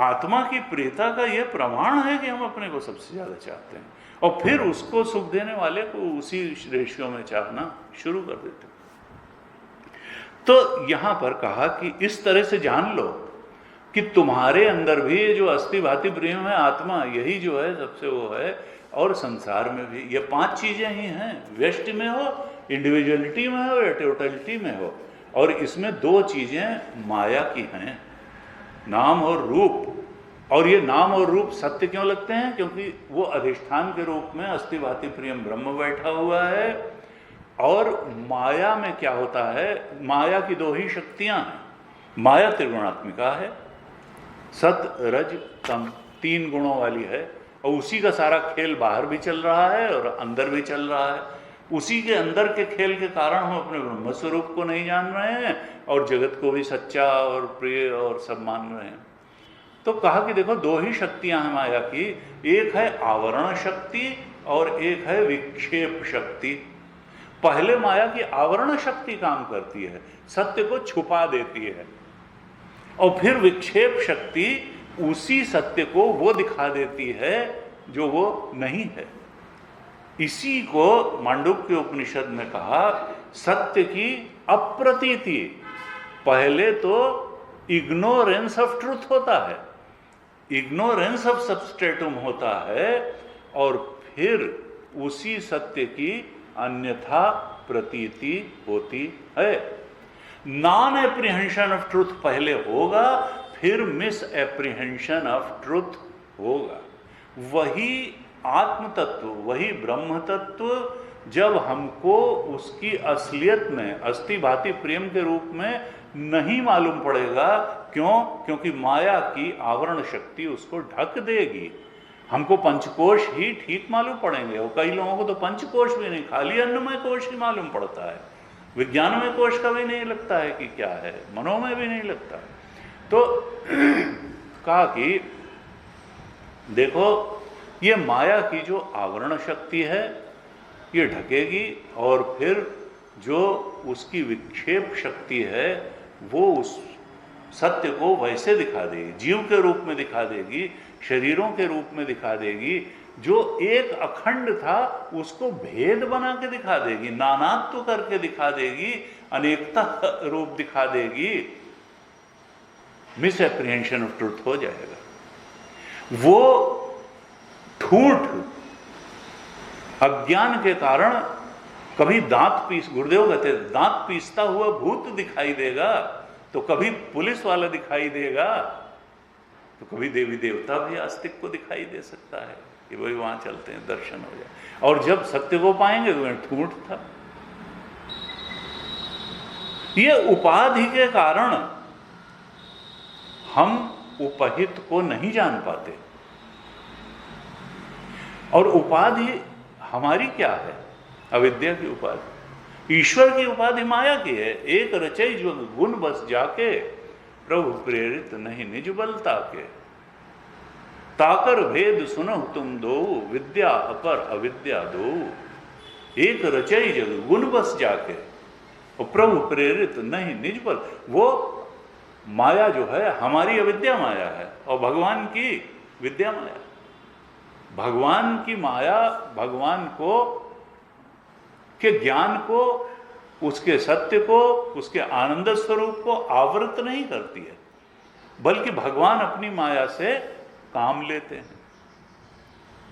आत्मा की प्रियता का ये प्रमाण है कि हम अपने को सबसे ज्यादा चाहते हैं, और फिर उसको सुख देने वाले को उसी रेशियो में चाहना शुरू कर देते हैं। तो यहां पर कहा कि इस तरह से जान लो कि तुम्हारे अंदर भी ये जो अस्ति भाति प्रियम है, आत्मा, यही जो है सबसे वो है। और संसार में भी ये पांच चीजें ही हैं, व्यष्टि में हो, इंडिविजुअलिटी में हो या टोटलिटी में हो। और इसमें दो चीजें माया की हैं, नाम और रूप। और ये नाम और रूप सत्य क्यों लगते हैं, क्योंकि वो अधिष्ठान के रूप में अस्ति भाति प्रियम ब्रह्म बैठा हुआ है। और माया में क्या होता है, माया की दो ही शक्तियां हैं। माया त्रिगुणात्मिका है, सत रज तम, तीन गुणों वाली है, और उसी का सारा खेल बाहर भी चल रहा है और अंदर भी चल रहा है। उसी के अंदर के खेल के कारण हम अपने ब्रह्म स्वरूप को नहीं जान रहे हैं और जगत को भी सच्चा और प्रिय और सब मान रहे हैं। तो कहा कि देखो दो ही शक्तियां हैं माया की, एक है आवरण शक्ति और एक है विक्षेप शक्ति। पहले माया की आवरण शक्ति काम करती है, सत्य को छुपा देती है, और फिर विक्षेप शक्ति उसी सत्य को वो दिखा देती है जो वो नहीं है। इसी को मांडुक्य उपनिषद में कहा सत्य की अप्रतीति। पहले तो इग्नोरेंस ऑफ ट्रुथ होता है, इग्नोरेंस ऑफ सब्सट्रेटुम होता है, और फिर उसी सत्य की अन्यथा प्रतीति होती है। नॉन एप्रीहेंशन ऑफ ट्रुथ पहले होगा, फिर मिस एप्रीहेंशन ऑफ ट्रुथ होगा। वही आत्म तत्व, वही ब्रह्म तत्व जब हमको उसकी असलियत में अस्थि भांति प्रेम के रूप में नहीं मालूम पड़ेगा, क्यों? क्योंकि माया की आवरण शक्ति उसको ढक देगी। हमको पंचकोश ही ठीक मालूम पड़ेंगे, और कई लोगों को तो पंचकोश भी नहीं, खाली अन्नमय कोश ही मालूम पड़ता है, विज्ञानमय कोश का भी नहीं लगता है कि क्या है, मनोमय भी नहीं लगता है। तो कहा कि देखो ये माया की जो आवरण शक्ति है ये ढकेगी, और फिर जो उसकी विक्षेप शक्ति है वो उस सत्य को वैसे दिखा देगी, जीव के रूप में दिखा देगी, शरीरों के रूप में दिखा देगी। जो एक अखंड था उसको भेद बना के दिखा देगी, नानात्व करके दिखा देगी, अनेकता रूप दिखा देगी। मिस एप्रीहेंशन ऑफ ट्रुथ हो जाएगा। वो ठूठ अज्ञान के कारण कभी दांत पीस, गुरुदेव कहते दांत पीसता हुआ भूत दिखाई देगा, तो कभी पुलिस वाला दिखाई देगा, तो कभी देवी देवता भी आस्तिक को दिखाई दे सकता है कि वही वहां चलते हैं, दर्शन हो जाए। और जब सत्य को पाएंगे तो ठूठ था। ये उपाधि के कारण हम उपहित को नहीं जान पाते। और उपाधि हमारी क्या है? अविद्या की उपाधि। ईश्वर की उपाधि माया की है। एक रचई जो गुण बस जाके, प्रभु प्रेरित नहीं निज बल ताके। ताकर भेद सुनो तुम दो, विद्या अपर अविद्या दो। एक रचई जग गुण बस जाके, और प्रभु प्रेरित नहीं निज बल। वो माया जो है हमारी अविद्या माया है, और भगवान की विद्या माया। भगवान की माया भगवान को के ज्ञान को, उसके सत्य को, उसके आनंद स्वरूप को आवृत नहीं करती है, बल्कि भगवान अपनी माया से काम लेते हैं।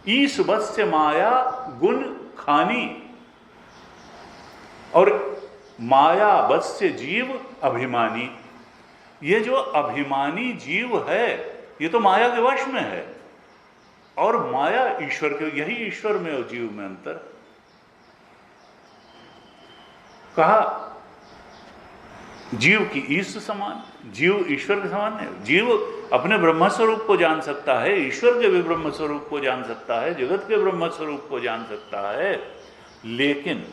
ईश वत्स्य माया गुण खानी, और माया वत्स्य जीव अभिमानी। ये जो अभिमानी जीव है ये तो माया के वश में है, और माया ईश्वर के, यही ईश्वर में और जीव में अंतर। कहा जीव की ईश समान, जीव ईश्वर के समान है। जीव अपने ब्रह्म स्वरूप को जान सकता है, ईश्वर के भी ब्रह्म स्वरूप को जान सकता है, जगत के ब्रह्म स्वरूप को जान सकता है, लेकिन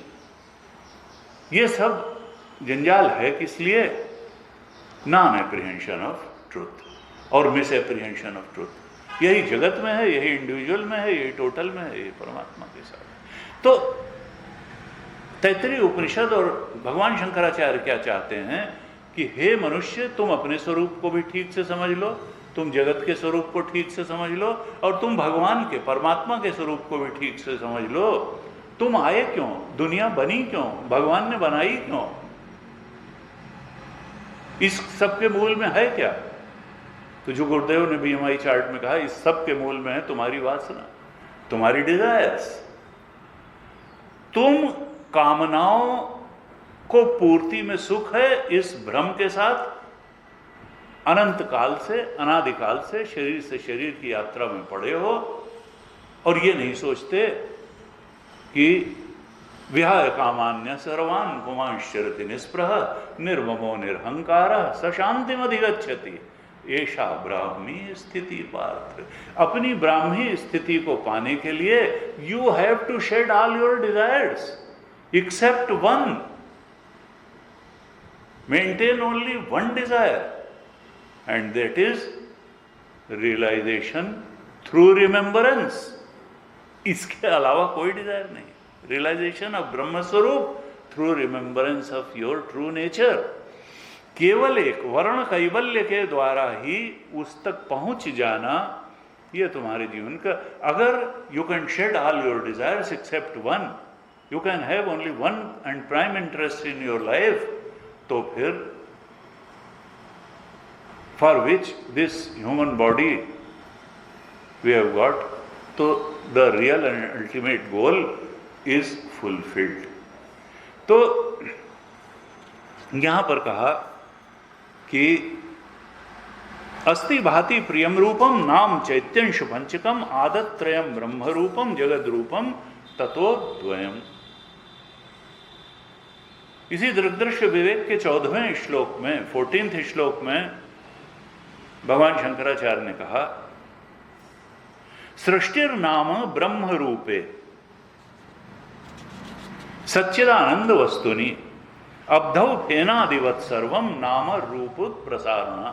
ये सब जंजाल है किस लिए? नॉन एप्रीहेंशन ऑफ ट्रुथ और मिस एप्रीहेंशन ऑफ ट्रुथ। यही जगत में है, यही इंडिविजुअल में है, यही टोटल में है, यही परमात्मा के साथ। तो तैत्तरीय उपनिषद और भगवान शंकराचार्य क्या चाहते हैं कि हे मनुष्य, तुम अपने स्वरूप को भी ठीक से समझ लो, तुम जगत के स्वरूप को ठीक से समझ लो, और तुम भगवान के, परमात्मा के स्वरूप को भी ठीक से समझ लो। तुम आए क्यों? दुनिया बनी क्यों? भगवान ने बनाई क्यों? इस सब के मूल में है क्या? तो जो गुरुदेव ने BMI चार्ट में कहा, इस सब के मूल में है तुम्हारी वासना, तुम्हारी डिजायर्स। तुम कामनाओं को पूर्ति में सुख है इस भ्रम के साथ अनंत काल से, अनादिकाल से, शरीर से शरीर की यात्रा में पड़े हो, और ये नहीं सोचते कि विहाय कामान्य सर्वान् पुमांश्चरति निस्पृह निर्ममो निरहंकार स शांतिमधिगच्छति ऐसा ब्राह्मी स्थिति पार्थ। अपनी ब्राह्मी स्थिति को पाने के लिए you have to shed all your desires. except one. Maintain only one desire, and that is realization through remembrance. इसके अलावा कोई डिजायर नहीं. Realization of ब्रह्म स्वरूप through remembrance of your true nature. केवल एक वर्ण कैवल्य के द्वारा ही उस तक पहुंच जाना, ये तुम्हारे जीवन का. अगर you can shed all your desires except one, you can have only one and prime interest in your life, तो फिर for which this human body we have got, तो the real and ultimate goal is fulfilled. तो यहां पर कहा कि अस्ति भाति प्रियम रूपम नाम चैत्यंश पंचकम आदत्रयम ब्रह्म रूपम जगद रूपम ततो द्वयम. इसी दृग्दृश्य विवेक के 14वें श्लोक में 14th श्लोक में भगवान शंकराचार्य ने कहा, सृष्टिर नाम ब्रह्म रूपे सच्चिदानंद वस्तुनि अब्धौ फेनादिवत सर्वम नाम रूप प्रसारणा.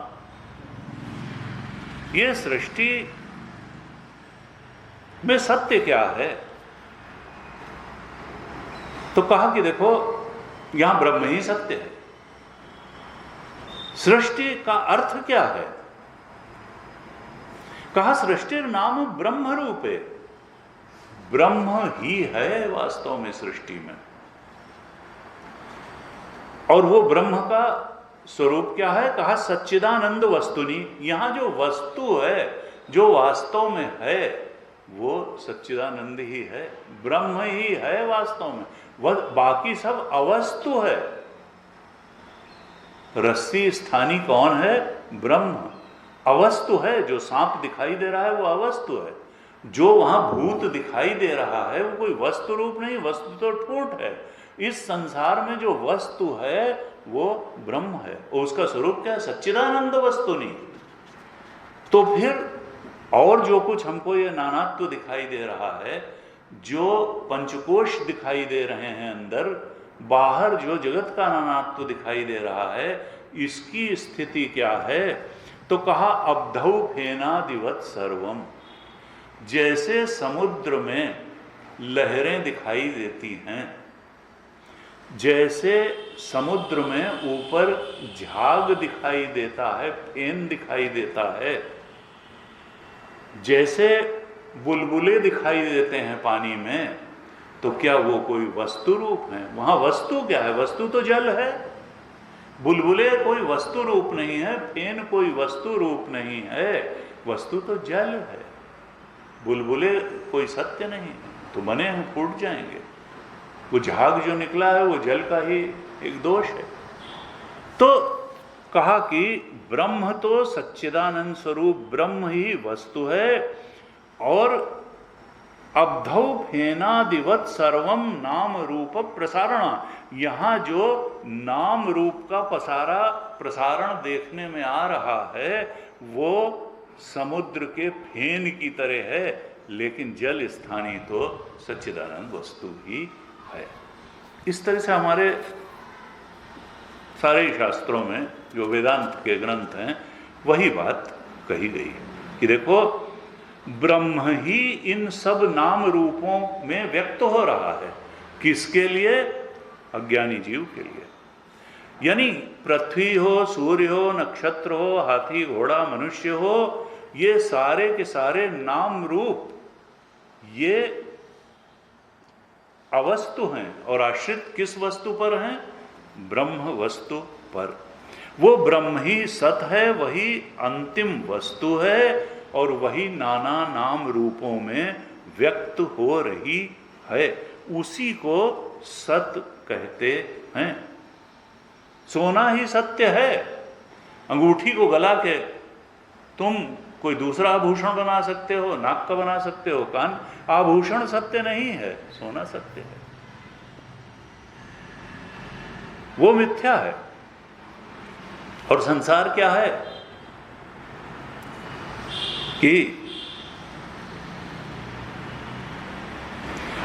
ये सृष्टि में सत्य क्या है? तो कहा कि देखो यहां ब्रह्म ही सत्य है. सृष्टि का अर्थ क्या है? कहा सृष्टि नाम ब्रह्म रूपे. ब्रह्म ही है वास्तव में सृष्टि में. और वो ब्रह्म का स्वरूप क्या है? कहा सच्चिदानंद वस्तुनि. यहां जो वस्तु है, जो वास्तव में है, वो सच्चिदानंद ही है, ब्रह्म ही है वास्तव में. वह बाकी सब अवस्तु है. रस्सी स्थानी कौन है? ब्रह्म. अवस्तु है. जो सांप दिखाई दे रहा है वो अवस्तु है. जो वहां भूत दिखाई दे रहा है वो कोई वस्तु रूप नहीं, वस्तु तो ठूठ है. इस संसार में जो वस्तु है वो ब्रह्म है. और उसका स्वरूप क्या है? सच्चिदानंद वस्तु नहीं. तो फिर और जो कुछ हमको ये नानात्व दिखाई दे रहा है, जो पंचकोश दिखाई दे रहे हैं अंदर, बाहर जो जगत का नानात्व दिखाई दे रहा है, इसकी स्थिति क्या है? तो कहा अब्धौ फेनादिवत सर्वम. जैसे समुद्र में लहरें दिखाई देती हैं, जैसे समुद्र में ऊपर झाग दिखाई देता है, फेन दिखाई देता है, जैसे बुलबुले दिखाई देते हैं पानी में, तो क्या वो कोई वस्तु रूप है? वहां वस्तु क्या है? वस्तु तो जल है. बुलबुले कोई वस्तु रूप नहीं है, फेन कोई वस्तु रूप नहीं है, वस्तु तो जल है. बुलबुले कोई सत्य नहीं, तो बने हैं फूट जाएंगे. वो झाग जो निकला है वो जल का ही एक दोष है. तो कहा कि ब्रह्म तो सच्चिदानंद स्वरूप ब्रह्म ही वस्तु है, और अब्धौ फेनादिवत सर्वम नाम रूप प्रसारण. यहां जो नाम रूप का प्रसारण देखने में आ रहा है वो समुद्र के फेन की तरह है, लेकिन जल स्थानीय तो सच्चिदानंद वस्तु ही है. इस तरह से हमारे सारे शास्त्रों में जो वेदांत के ग्रंथ हैं वही बात कही गई है कि देखो ब्रह्म ही इन सब नाम रूपों में व्यक्त हो रहा है. किसके लिए? अज्ञानी जीव के लिए. यानी पृथ्वी हो, सूर्य हो, नक्षत्र हो, हाथी घोड़ा मनुष्य हो, ये सारे के सारे नाम रूप ये अवस्तु हैं. और आश्रित किस वस्तु पर हैं? ब्रह्म वस्तु पर. वो ब्रह्म ही सत है, वही अंतिम वस्तु है, और वही नाना नाम रूपों में व्यक्त हो रही है. उसी को सत कहते हैं. सोना ही सत्य है. अंगूठी को गला के तुम कोई दूसरा आभूषण बना सकते हो, नाक का बना सकते हो, कान. आभूषण सत्य नहीं है, सोना सत्य है. वो मिथ्या है. और संसार क्या है कि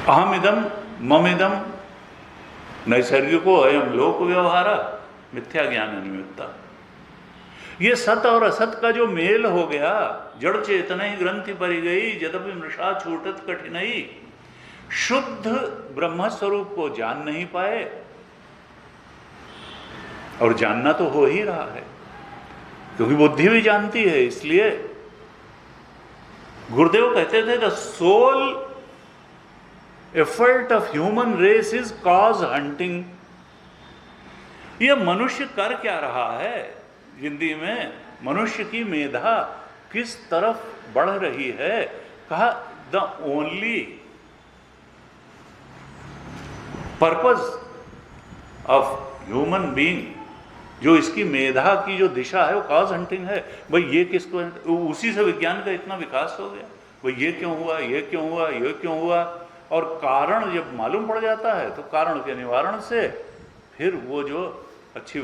अहमिदम ममिदम नैसर्गिको अयम लोक व्यवहारा मिथ्या ज्ञान निमित्ता। ये सत और असत का जो मेल हो गया, जड़ चेतना ही ग्रंथि परी गई, यद्यपि मृषा छूटत कठिनाई, शुद्ध ब्रह्म स्वरूप को जान नहीं पाए, और जानना तो हो ही रहा है क्योंकि बुद्धि भी जानती है। इसलिए गुरुदेव कहते थे the sole effort of human race is cause hunting. यह मनुष्य कर क्या रहा है जिंदगी में, मनुष्य की मेधा किस तरफ बढ़ रही है। कहा the only purpose of human being, जो इसकी मेधा की जो दिशा है वो कॉज हंटिंग है। भाई ये किसको, उसी से विज्ञान का इतना विकास हो गया। भाई ये क्यों हुआ, ये क्यों हुआ, ये क्यों हुआ, और कारण जब मालूम पड़ जाता है तो कारण के निवारण से फिर वो जो अच्छी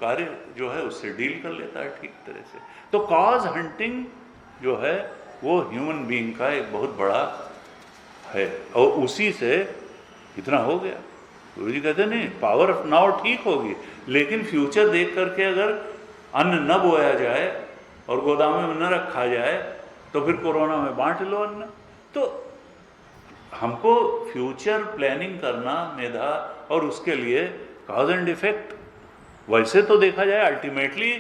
कार्य जो है उससे डील कर लेता है ठीक तरह से। तो कॉज हंटिंग जो है वो ह्यूमन बीइंग का एक बहुत बड़ा है, और उसी से इतना हो गया। गुरु जी कहते नहीं पावर ऑफ नाउ ठीक होगी, लेकिन फ्यूचर देख करके अगर अन्न न बोया जाए और गोदाम में न रखा जाए तो फिर कोरोना में बांट लो अन्न। तो हमको फ्यूचर प्लानिंग करना मेधा, और उसके लिए कॉज एंड इफेक्ट। वैसे तो देखा जाए अल्टीमेटली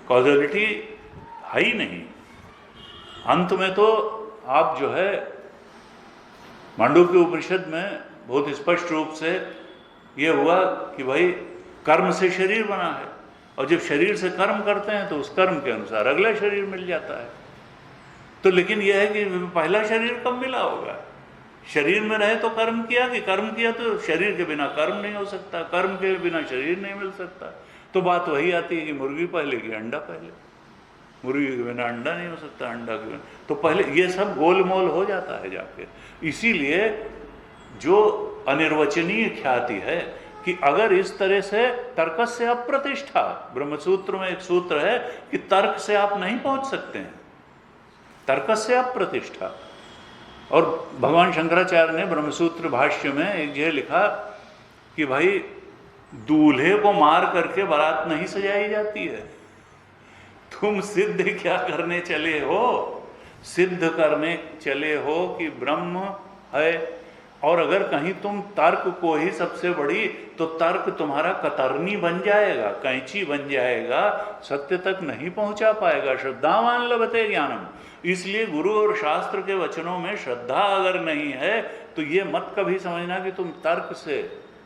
कॉजलिटी है ही नहीं। अंत में तो आप जो है मांडुक्य उपनिषद में बहुत स्पष्ट रूप से ये हुआ कि भाई कर्म से शरीर बना है, और जब शरीर से कर्म करते हैं तो उस कर्म के अनुसार अगला शरीर मिल जाता है। तो लेकिन यह है कि पहला शरीर कब मिला होगा, शरीर में रहे तो कर्म किया, कि कर्म किया तो शरीर के बिना कर्म नहीं हो सकता, कर्म के बिना शरीर नहीं मिल सकता। तो बात वही आती है कि मुर्गी पहले कि अंडा पहले, मुर्गी के बिना अंडा नहीं हो सकता, अंडा के बिना तो पहले, ये सब गोलमोल हो जाता है जाके। इसीलिए जो अनिर्वचनीय ख्याति है कि अगर इस तरह से तर्क से अप्रतिष्ठा, ब्रह्मसूत्र में एक सूत्र है कि तर्क से आप नहीं पहुंच सकते हैं, तर्क से अप्रतिष्ठा। और भगवान शंकराचार्य ने ब्रह्मसूत्र भाष्य में एक जगह लिखा कि भाई दूल्हे को मार करके बारात नहीं सजाई जाती है। तुम सिद्ध क्या करने चले हो, सिद्ध करने चले हो कि ब्रह्म है, और अगर कहीं तुम तर्क को ही सबसे बड़ी, तो तर्क तुम्हारा कतरनी बन जाएगा, कैंची बन जाएगा, सत्य तक नहीं पहुंचा पाएगा। श्रद्धावान लभते ज्ञानम। इसलिए गुरु और शास्त्र के वचनों में श्रद्धा अगर नहीं है तो ये मत कभी समझना कि तुम तर्क से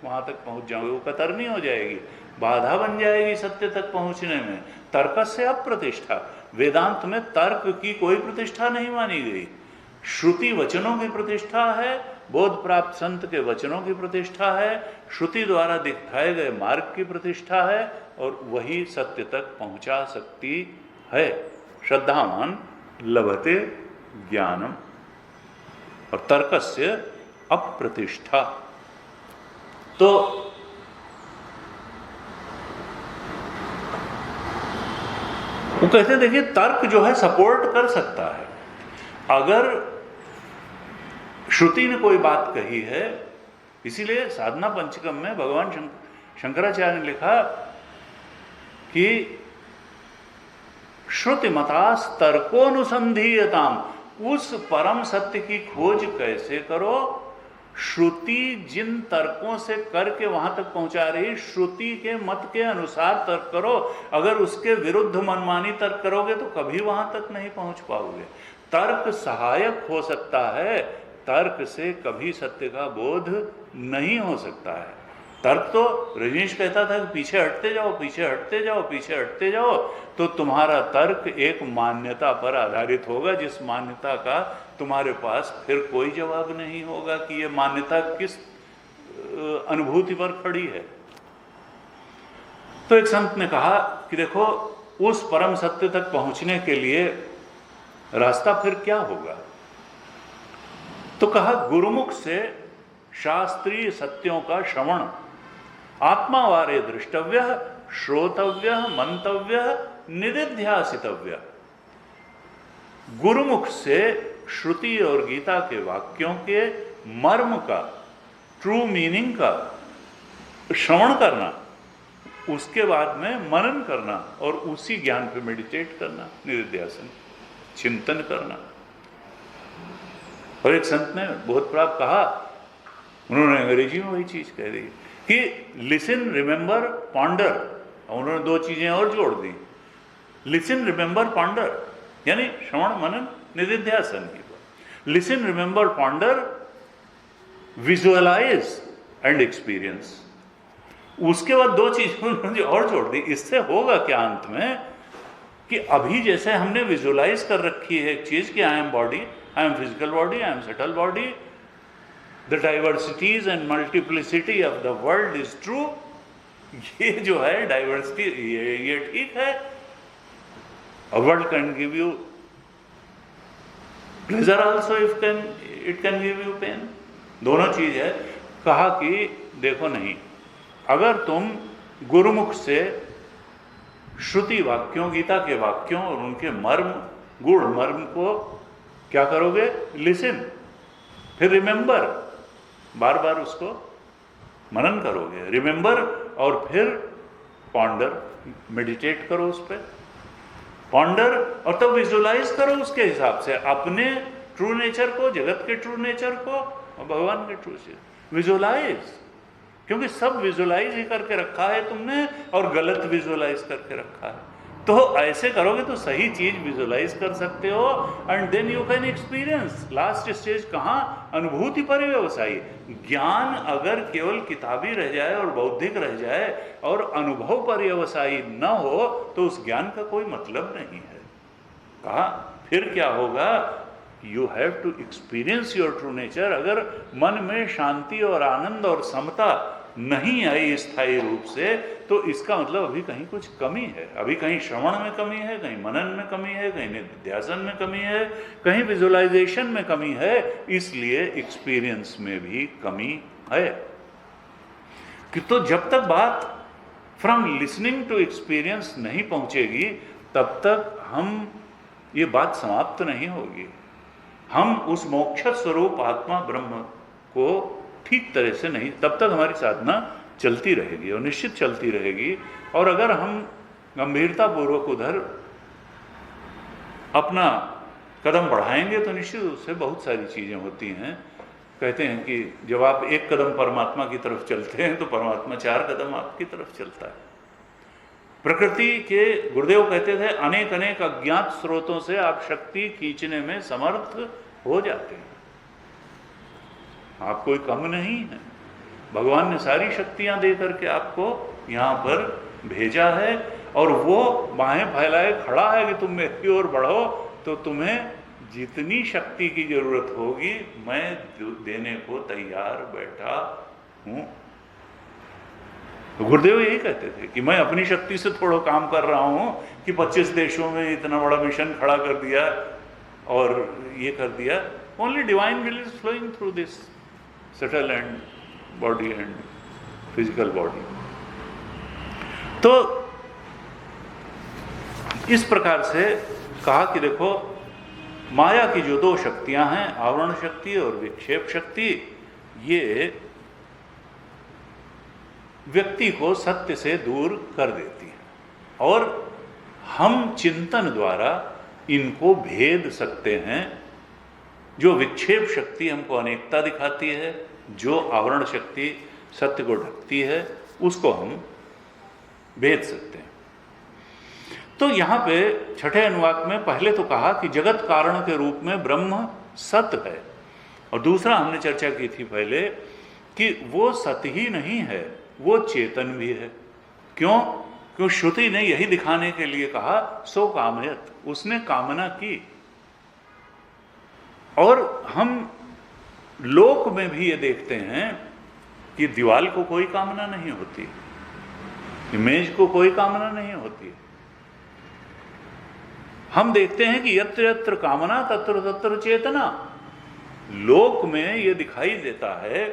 वहां तक पहुंच जाओगे, वो कतरनी हो जाएगी, बाधा बन जाएगी सत्य तक पहुंचने में। तर्क से अप्रतिष्ठा, वेदांत में तर्क की कोई प्रतिष्ठा नहीं मानी गई, श्रुति वचनों की प्रतिष्ठा है, बोध प्राप्त संत के वचनों की प्रतिष्ठा है, श्रुति द्वारा दिखाए गए मार्ग की प्रतिष्ठा है, और वही सत्य तक पहुंचा सकती है। श्रद्धावान लभते ज्ञानम, और तर्कस्य अप्रतिष्ठा। तो वो कहते देखिए तर्क जो है सपोर्ट कर सकता है। अगर श्रुति ने कोई बात कही है, इसीलिए साधना पंचकम में भगवान शंकराचार्य ने लिखा कि श्रुति मतास तर्कोनुसंधीयताम, उस परम सत्य की खोज कैसे करो। श्रुति जिन तर्कों से करके वहां तक पहुंचा रही, श्रुति के मत के अनुसार तर्क करो। अगर उसके विरुद्ध मनमानी तर्क करोगे तो कभी वहां तक नहीं पहुंच पाओगे। तर्क सहायक हो सकता है, तर्क से कभी सत्य का बोध नहीं हो सकता है। तर्क तो रजनीश कहता था कि पीछे हटते जाओ, पीछे हटते जाओ, पीछे हटते जाओ, तो तुम्हारा तर्क एक मान्यता पर आधारित होगा, जिस मान्यता का तुम्हारे पास फिर कोई जवाब नहीं होगा कि ये मान्यता किस अनुभूति पर खड़ी है। तो एक संत ने कहा कि देखो उस परम सत्य तक पहुंचने के लिए रास्ता फिर क्या होगा। तो कहा गुरुमुख से शास्त्रीय सत्यों का श्रवण, आत्मावारे दृष्टव्य, श्रोतव्य, मंतव्य, निदिध्यासितव्य। गुरुमुख से श्रुति और गीता के वाक्यों के मर्म का, ट्रू मीनिंग का श्रवण करना, उसके बाद में मनन करना और उसी ज्ञान पे मेडिटेट करना, निधिध्यासन, चिंतन करना। और एक संत ने बहुत प्राप्त कहा, उन्होंने अंग्रेजी में वही चीज कह दी कि लिसन, रिमेंबर, पॉन्डर। उन्होंने दो चीजें और जोड़ दी, लिसन, रिमेंबर, पॉन्डर, यानी श्रवण, मनन, निधिध्यासन की। Listen, remember, ponder, visualise and experience. उसके बाद दो चीजें उन्होंने और जोड़ दी। इससे होगा क्या अंत में कि अभी जैसे हमने विजुअलाइज कर रखी है एक चीज कि I am body, I am physical body, I am subtle body, the diversities and multiplicity of the world is true. ये जो है डाइवर्सिटी, ये ठीक है। A world can give you pleasure also if it can give you pain. दोनों चीज है। कहा कि देखो नहीं, अगर तुम गुरुमुख से श्रुति वाक्यों, गीता के वाक्यों और उनके मर्म, गूढ़ मर्म को क्या करोगे, लिसन, फिर रिमेंबर, बार बार उसको मनन करोगे, रिमेंबर, और फिर पॉन्डर, मेडिटेट करो उस पर, पॉन्डर, और तब विजुअलाइज करो उसके हिसाब से अपने ट्रू नेचर को, जगत के ट्रू नेचर को और भगवान के ट्रू नेचर। विजुअलाइज, क्योंकि सब विजुअलाइज ही करके रखा है तुमने और गलत विजुअलाइज करके रखा है। तो ऐसे करोगे तो सही चीज विजुअलाइज कर सकते हो and then you can experience. Last stage कहाँ, अनुभूति पर्यवसायी। ज्ञान अगर केवल किताबी रह जाए और बौद्धिक रह जाए और अनुभव पर्यवसायी न हो तो उस ज्ञान का कोई मतलब नहीं है। कहा फिर क्या होगा, you have to experience your true nature. अगर मन में शांति और आनंद और समता नहीं आई स्थायी रूप से तो इसका मतलब अभी कहीं कुछ कमी है। अभी कहीं श्रवण में कमी है, कहीं मनन में कमी है, कहीं निधिध्यासन में कमी है, कहीं विजुअलाइजेशन में कमी है, इसलिए एक्सपीरियंस में भी कमी है। कि तो जब तक बात फ्रॉम लिसनिंग टू एक्सपीरियंस नहीं पहुंचेगी तब तक हम, ये बात समाप्त नहीं होगी। हम उस मोक्ष स्वरूप आत्मा ब्रह्म को ठीक तरह से नहीं, तब तक हमारी साधना चलती रहेगी और निश्चित चलती रहेगी। और अगर हम गंभीरता पूर्वक उधर अपना कदम बढ़ाएंगे तो निश्चित रूप से बहुत सारी चीज़ें होती हैं। कहते हैं कि जब आप एक कदम परमात्मा की तरफ चलते हैं तो परमात्मा 4 कदम आपकी तरफ चलता है। प्रकृति के गुरुदेव कहते थे अनेक अनेक अज्ञात स्रोतों से आप शक्ति खींचने में समर्थ हो जाते हैं। आप कोई कम नहीं है, भगवान ने सारी शक्तियां दे करके आपको यहाँ पर भेजा है और वो बाहें फैलाए खड़ा है कि तुम मेरी ओर बढ़ो, तो तुम्हें जितनी शक्ति की जरूरत होगी मैं देने को तैयार बैठा हूँ। तो गुरुदेव यही कहते थे कि मैं अपनी शक्ति से थोड़ा काम कर रहा हूँ कि 25 देशों में इतना बड़ा मिशन खड़ा कर दिया और ये कर दिया। Only divine will is flowing through this subtle and body and physical body. तो इस प्रकार से कहा कि देखो माया की जो 2 शक्तियां हैं, आवरण शक्ति और विक्षेप शक्ति, ये व्यक्ति को सत्य से दूर कर देती है और हम चिंतन द्वारा इनको भेद सकते हैं। जो विक्षेप शक्ति हमको अनेकता दिखाती है, जो आवरण शक्ति सत्य को ढकती है, उसको हम भेद सकते हैं। तो यहाँ पे छठे अनुवाक में पहले तो कहा कि जगत कारण के रूप में ब्रह्म सत्य है, और दूसरा हमने चर्चा की थी पहले कि वो सत्य ही नहीं है, वो चेतन भी है। क्यों? क्यों श्रुति ने यही दिखाने के लिए कहा सो कामयत, उसने कामना की। और हम लोक में भी ये देखते हैं कि दीवाल को कोई कामना नहीं होती, इमेज को कोई कामना नहीं होती। हम देखते हैं कि यत्र यत्र कामना तत्र तत्र चेतना। लोक में ये दिखाई देता है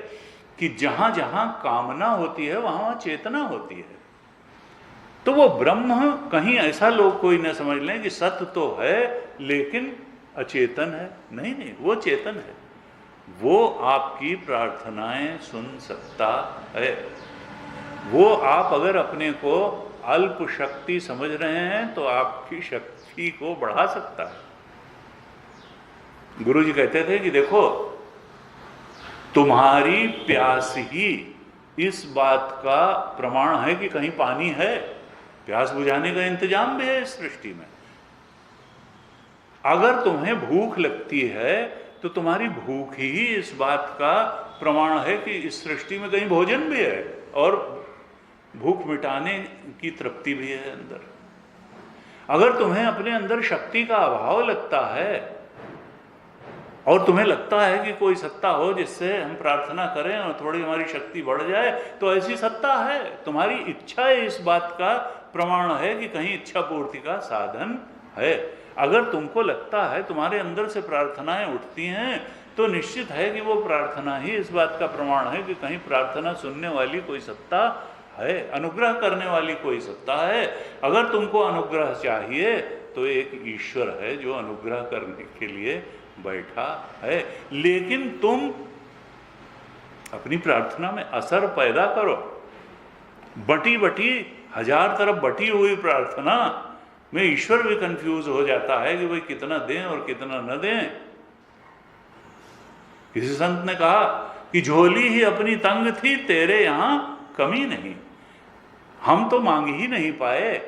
कि जहां जहां कामना होती है वहां चेतना होती है। तो वो ब्रह्म कहीं ऐसा लोग कोई न समझ लें कि सत्य तो है लेकिन अचेतन है। नहीं नहीं, वो चेतन है, वो आपकी प्रार्थनाएं सुन सकता है। वो आप अगर अपने को अल्प शक्ति समझ रहे हैं तो आपकी शक्ति को बढ़ा सकता है। गुरु जी कहते थे कि देखो, तुम्हारी प्यास ही इस बात का प्रमाण है कि कहीं पानी है। प्यास बुझाने का इंतजाम भी है इस सृष्टि में। अगर तुम्हें भूख लगती है तो तुम्हारी भूख ही इस बात का प्रमाण है कि इस सृष्टि में कहीं भोजन भी है और भूख मिटाने की तृप्ति भी है अंदर। अगर तुम्हें अपने अंदर शक्ति का अभाव लगता है और तुम्हें लगता है कि कोई सत्ता हो जिससे हम प्रार्थना करें और थोड़ी हमारी शक्ति बढ़ जाए, तो ऐसी सत्ता है। तुम्हारी इच्छा इस बात का प्रमाण है कि कहीं इच्छा पूर्ति का साधन है। अगर तुमको लगता है, तुम्हारे अंदर से प्रार्थनाएं उठती हैं, तो निश्चित है कि वो प्रार्थना ही इस बात का प्रमाण है कि कहीं प्रार्थना सुनने वाली कोई सत्ता है, अनुग्रह करने वाली कोई सत्ता है। अगर तुमको अनुग्रह चाहिए तो एक ईश्वर है जो अनुग्रह करने के लिए बैठा है। लेकिन तुम अपनी प्रार्थना में असर पैदा करो। बटी बटी, हजार तरफ बटी हुई प्रार्थना में ईश्वर भी कंफ्यूज हो जाता है कि भाई कितना दें और कितना न दें। किसी संत ने कहा कि झोली ही अपनी तंग थी, तेरे यहां कमी नहीं। हम तो मांग ही नहीं पाए,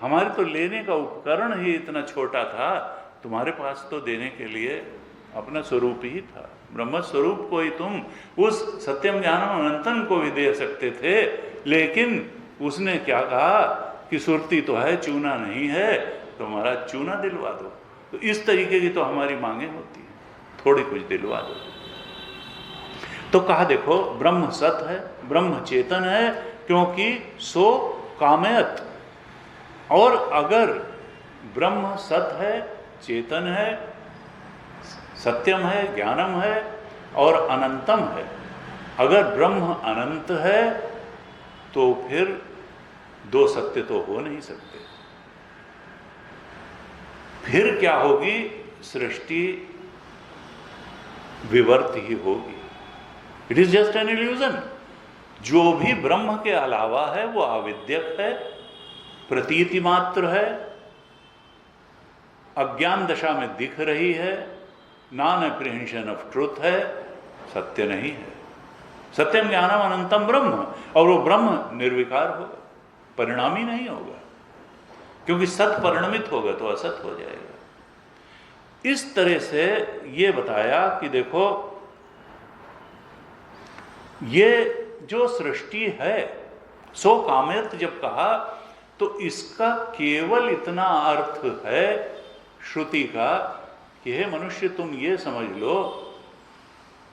हमारे तो लेने का उपकरण ही इतना छोटा था, तुम्हारे पास तो देने के लिए अपना स्वरूप ही था। ब्रह्म स्वरूप को ही तुम उस सत्यम ज्ञानम अनंतन को भी दे सकते थे, लेकिन उसने क्या कहा कि सुरती तो है, चूना नहीं है, तो हमारा चूना दिलवा दो। तो इस तरीके की तो हमारी मांगे होती है, थोड़ी कुछ दिलवा दो। तो कहा देखो, ब्रह्म सत है, ब्रह्म चेतन है, क्योंकि सो कामयत। और अगर ब्रह्म सत है, चेतन है, सत्यम है, ज्ञानम है और अनंतम है, अगर ब्रह्म अनंत है तो फिर दो सत्य तो हो नहीं सकते। फिर क्या होगी? सृष्टि विवर्त ही होगी। It is just an illusion. जो भी ब्रह्म के अलावा है वो अविद्यक है, प्रतीति मात्र है, अज्ञान दशा में दिख रही है, नॉन एप्रीहेंशन ऑफ ट्रुथ है, सत्य नहीं है। सत्यम ज्ञानम अनंतम ब्रह्म, और वो ब्रह्म निर्विकार होगा, परिणामी नहीं होगा, क्योंकि सत परिणमित होगा तो असत हो जाएगा। इस तरह से ये बताया कि देखो, ये जो सृष्टि है सो कामयत जब कहा, तो इसका केवल इतना अर्थ है श्रुति का कि हे मनुष्य, तुम ये समझ लो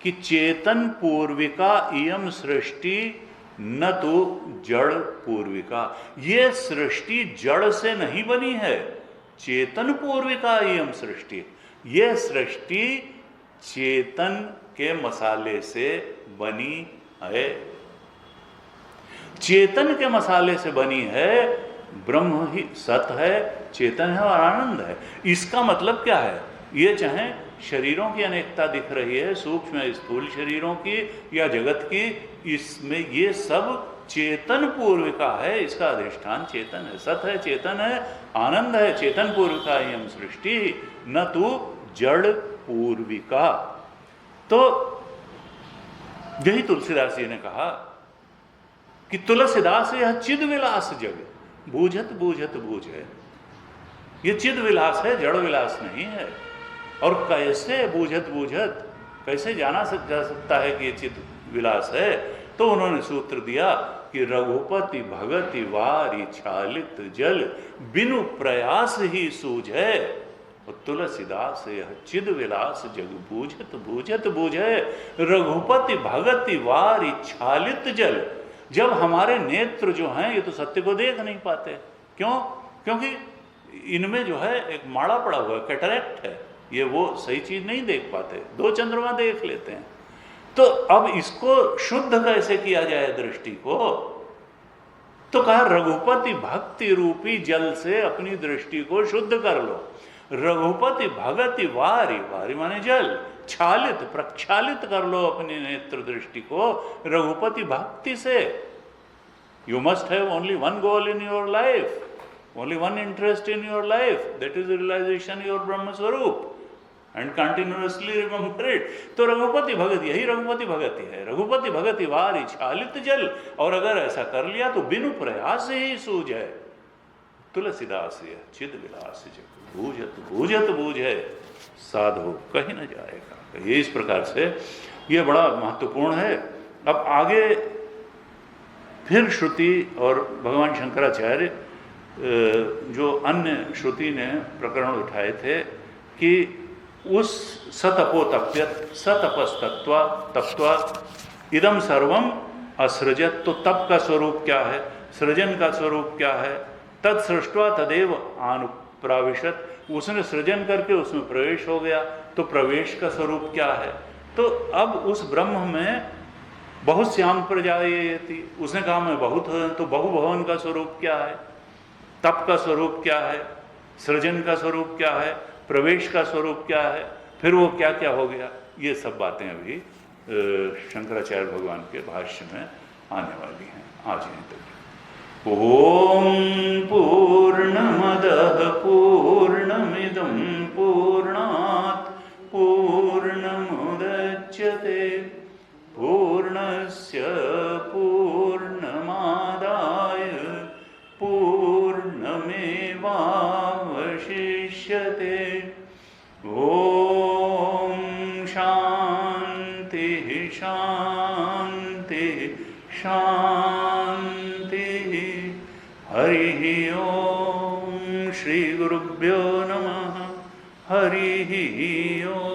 कि चेतन पूर्विका इयम सृष्टि न तो जड़ पूर्विका। ये सृष्टि जड़ से नहीं बनी है, चेतन पूर्विका इयम सृष्टि। ये सृष्टि चेतन के मसाले से बनी है, चेतन के मसाले से बनी है। ब्रह्म ही सत है, चेतन है और आनंद है। इसका मतलब क्या है? ये चाहे शरीरों की अनेकता दिख रही है, सूक्ष्म स्थूल शरीरों की या जगत की, इसमें ये सब चेतन पूर्विका है, इसका अधिष्ठान चेतन है, सत है, चेतन है, आनंद है, चेतन पूर्विका यम सृष्टि न तो जड़ पूर्विका। तो यही तुलसीदास जी ने कहा कि तुलसीदास यह चिद विलास जग बूझत बूझत बूझे। ये चिद विलास है, जड़ विलास नहीं है। और कैसे बूझत बूझत, कैसे जा सकता है कि ये चिद विलास है? तो उन्होंने सूत्र दिया कि रघुपति भगति वारी छालित जल बिनु प्रयास ही सूझे। और तुलसीदास यह चिद विलास जग बूझत बूझत बूझे, रघुपति भगति वारी छालित जल। जब हमारे नेत्र जो हैं ये तो सत्य को देख नहीं पाते। क्यों? क्योंकि इनमें जो है एक माड़ा पड़ा हुआ है, कैटरैक्ट है, ये वो सही चीज नहीं देख पाते, दो चंद्रमा देख लेते हैं। तो अब इसको शुद्ध कैसे किया जाए दृष्टि को? तो कहा रघुपति भक्ति रूपी जल से अपनी दृष्टि को शुद्ध कर लो। रघुपति भगति वारी, वारी माने जल, छालित प्रक्षालित कर लो अपनी नेत्र दृष्टि को रघुपति भक्ति से। You must have only one goal in your life, only one interest in your life, that is the realization of your Brahma Swarup, and continuously remember it. तो रघुपति भगत, यही रघुपति भगति है। रघुपति भगति वारी छालित जल, और अगर ऐसा कर लिया तो बिनु प्रयास ही सूझे। तुलसीदास चिद विलास जग बूझत बूझत बूझे, साधु कहीं न जाएगा। ये इस प्रकार से ये बड़ा महत्वपूर्ण है। अब आगे फिर श्रुति और भगवान शंकराचार्य जो अन्य श्रुति ने प्रकरण उठाए थे कि उस सतपो तप्यत सतपस्तत्वा तप्त्वा इदम सर्वम असृजत, तो तप का स्वरूप क्या है, सृजन का स्वरूप क्या है, तद सृष्टवा तदेव अनुप्राविशत, उसने सृजन करके उसमें प्रवेश हो गया, तो प्रवेश का स्वरूप क्या है। तो अब उस ब्रह्म में बहुत श्याम प्रजायति, उसने कहा मैं बहुत हूं, तो बहुभवन का स्वरूप क्या है, तप का स्वरूप क्या है, सृजन का स्वरूप क्या है, प्रवेश का स्वरूप क्या है, फिर वो क्या क्या हो गया, ये सब बातें अभी शंकराचार्य भगवान के भाष्य में आने वाली हैं। आज यहीं तक। ओम पूर्णमदः पूर्णमिदं पूर्णात् पूर्णमुदच्यते पूर्णस्य पूर्णमादाय पूर्णमेवावशिष्यते। ओम शांति शांति शांति। हरि ओम। श्री गुरुभ्यो नमः। हरि ओम।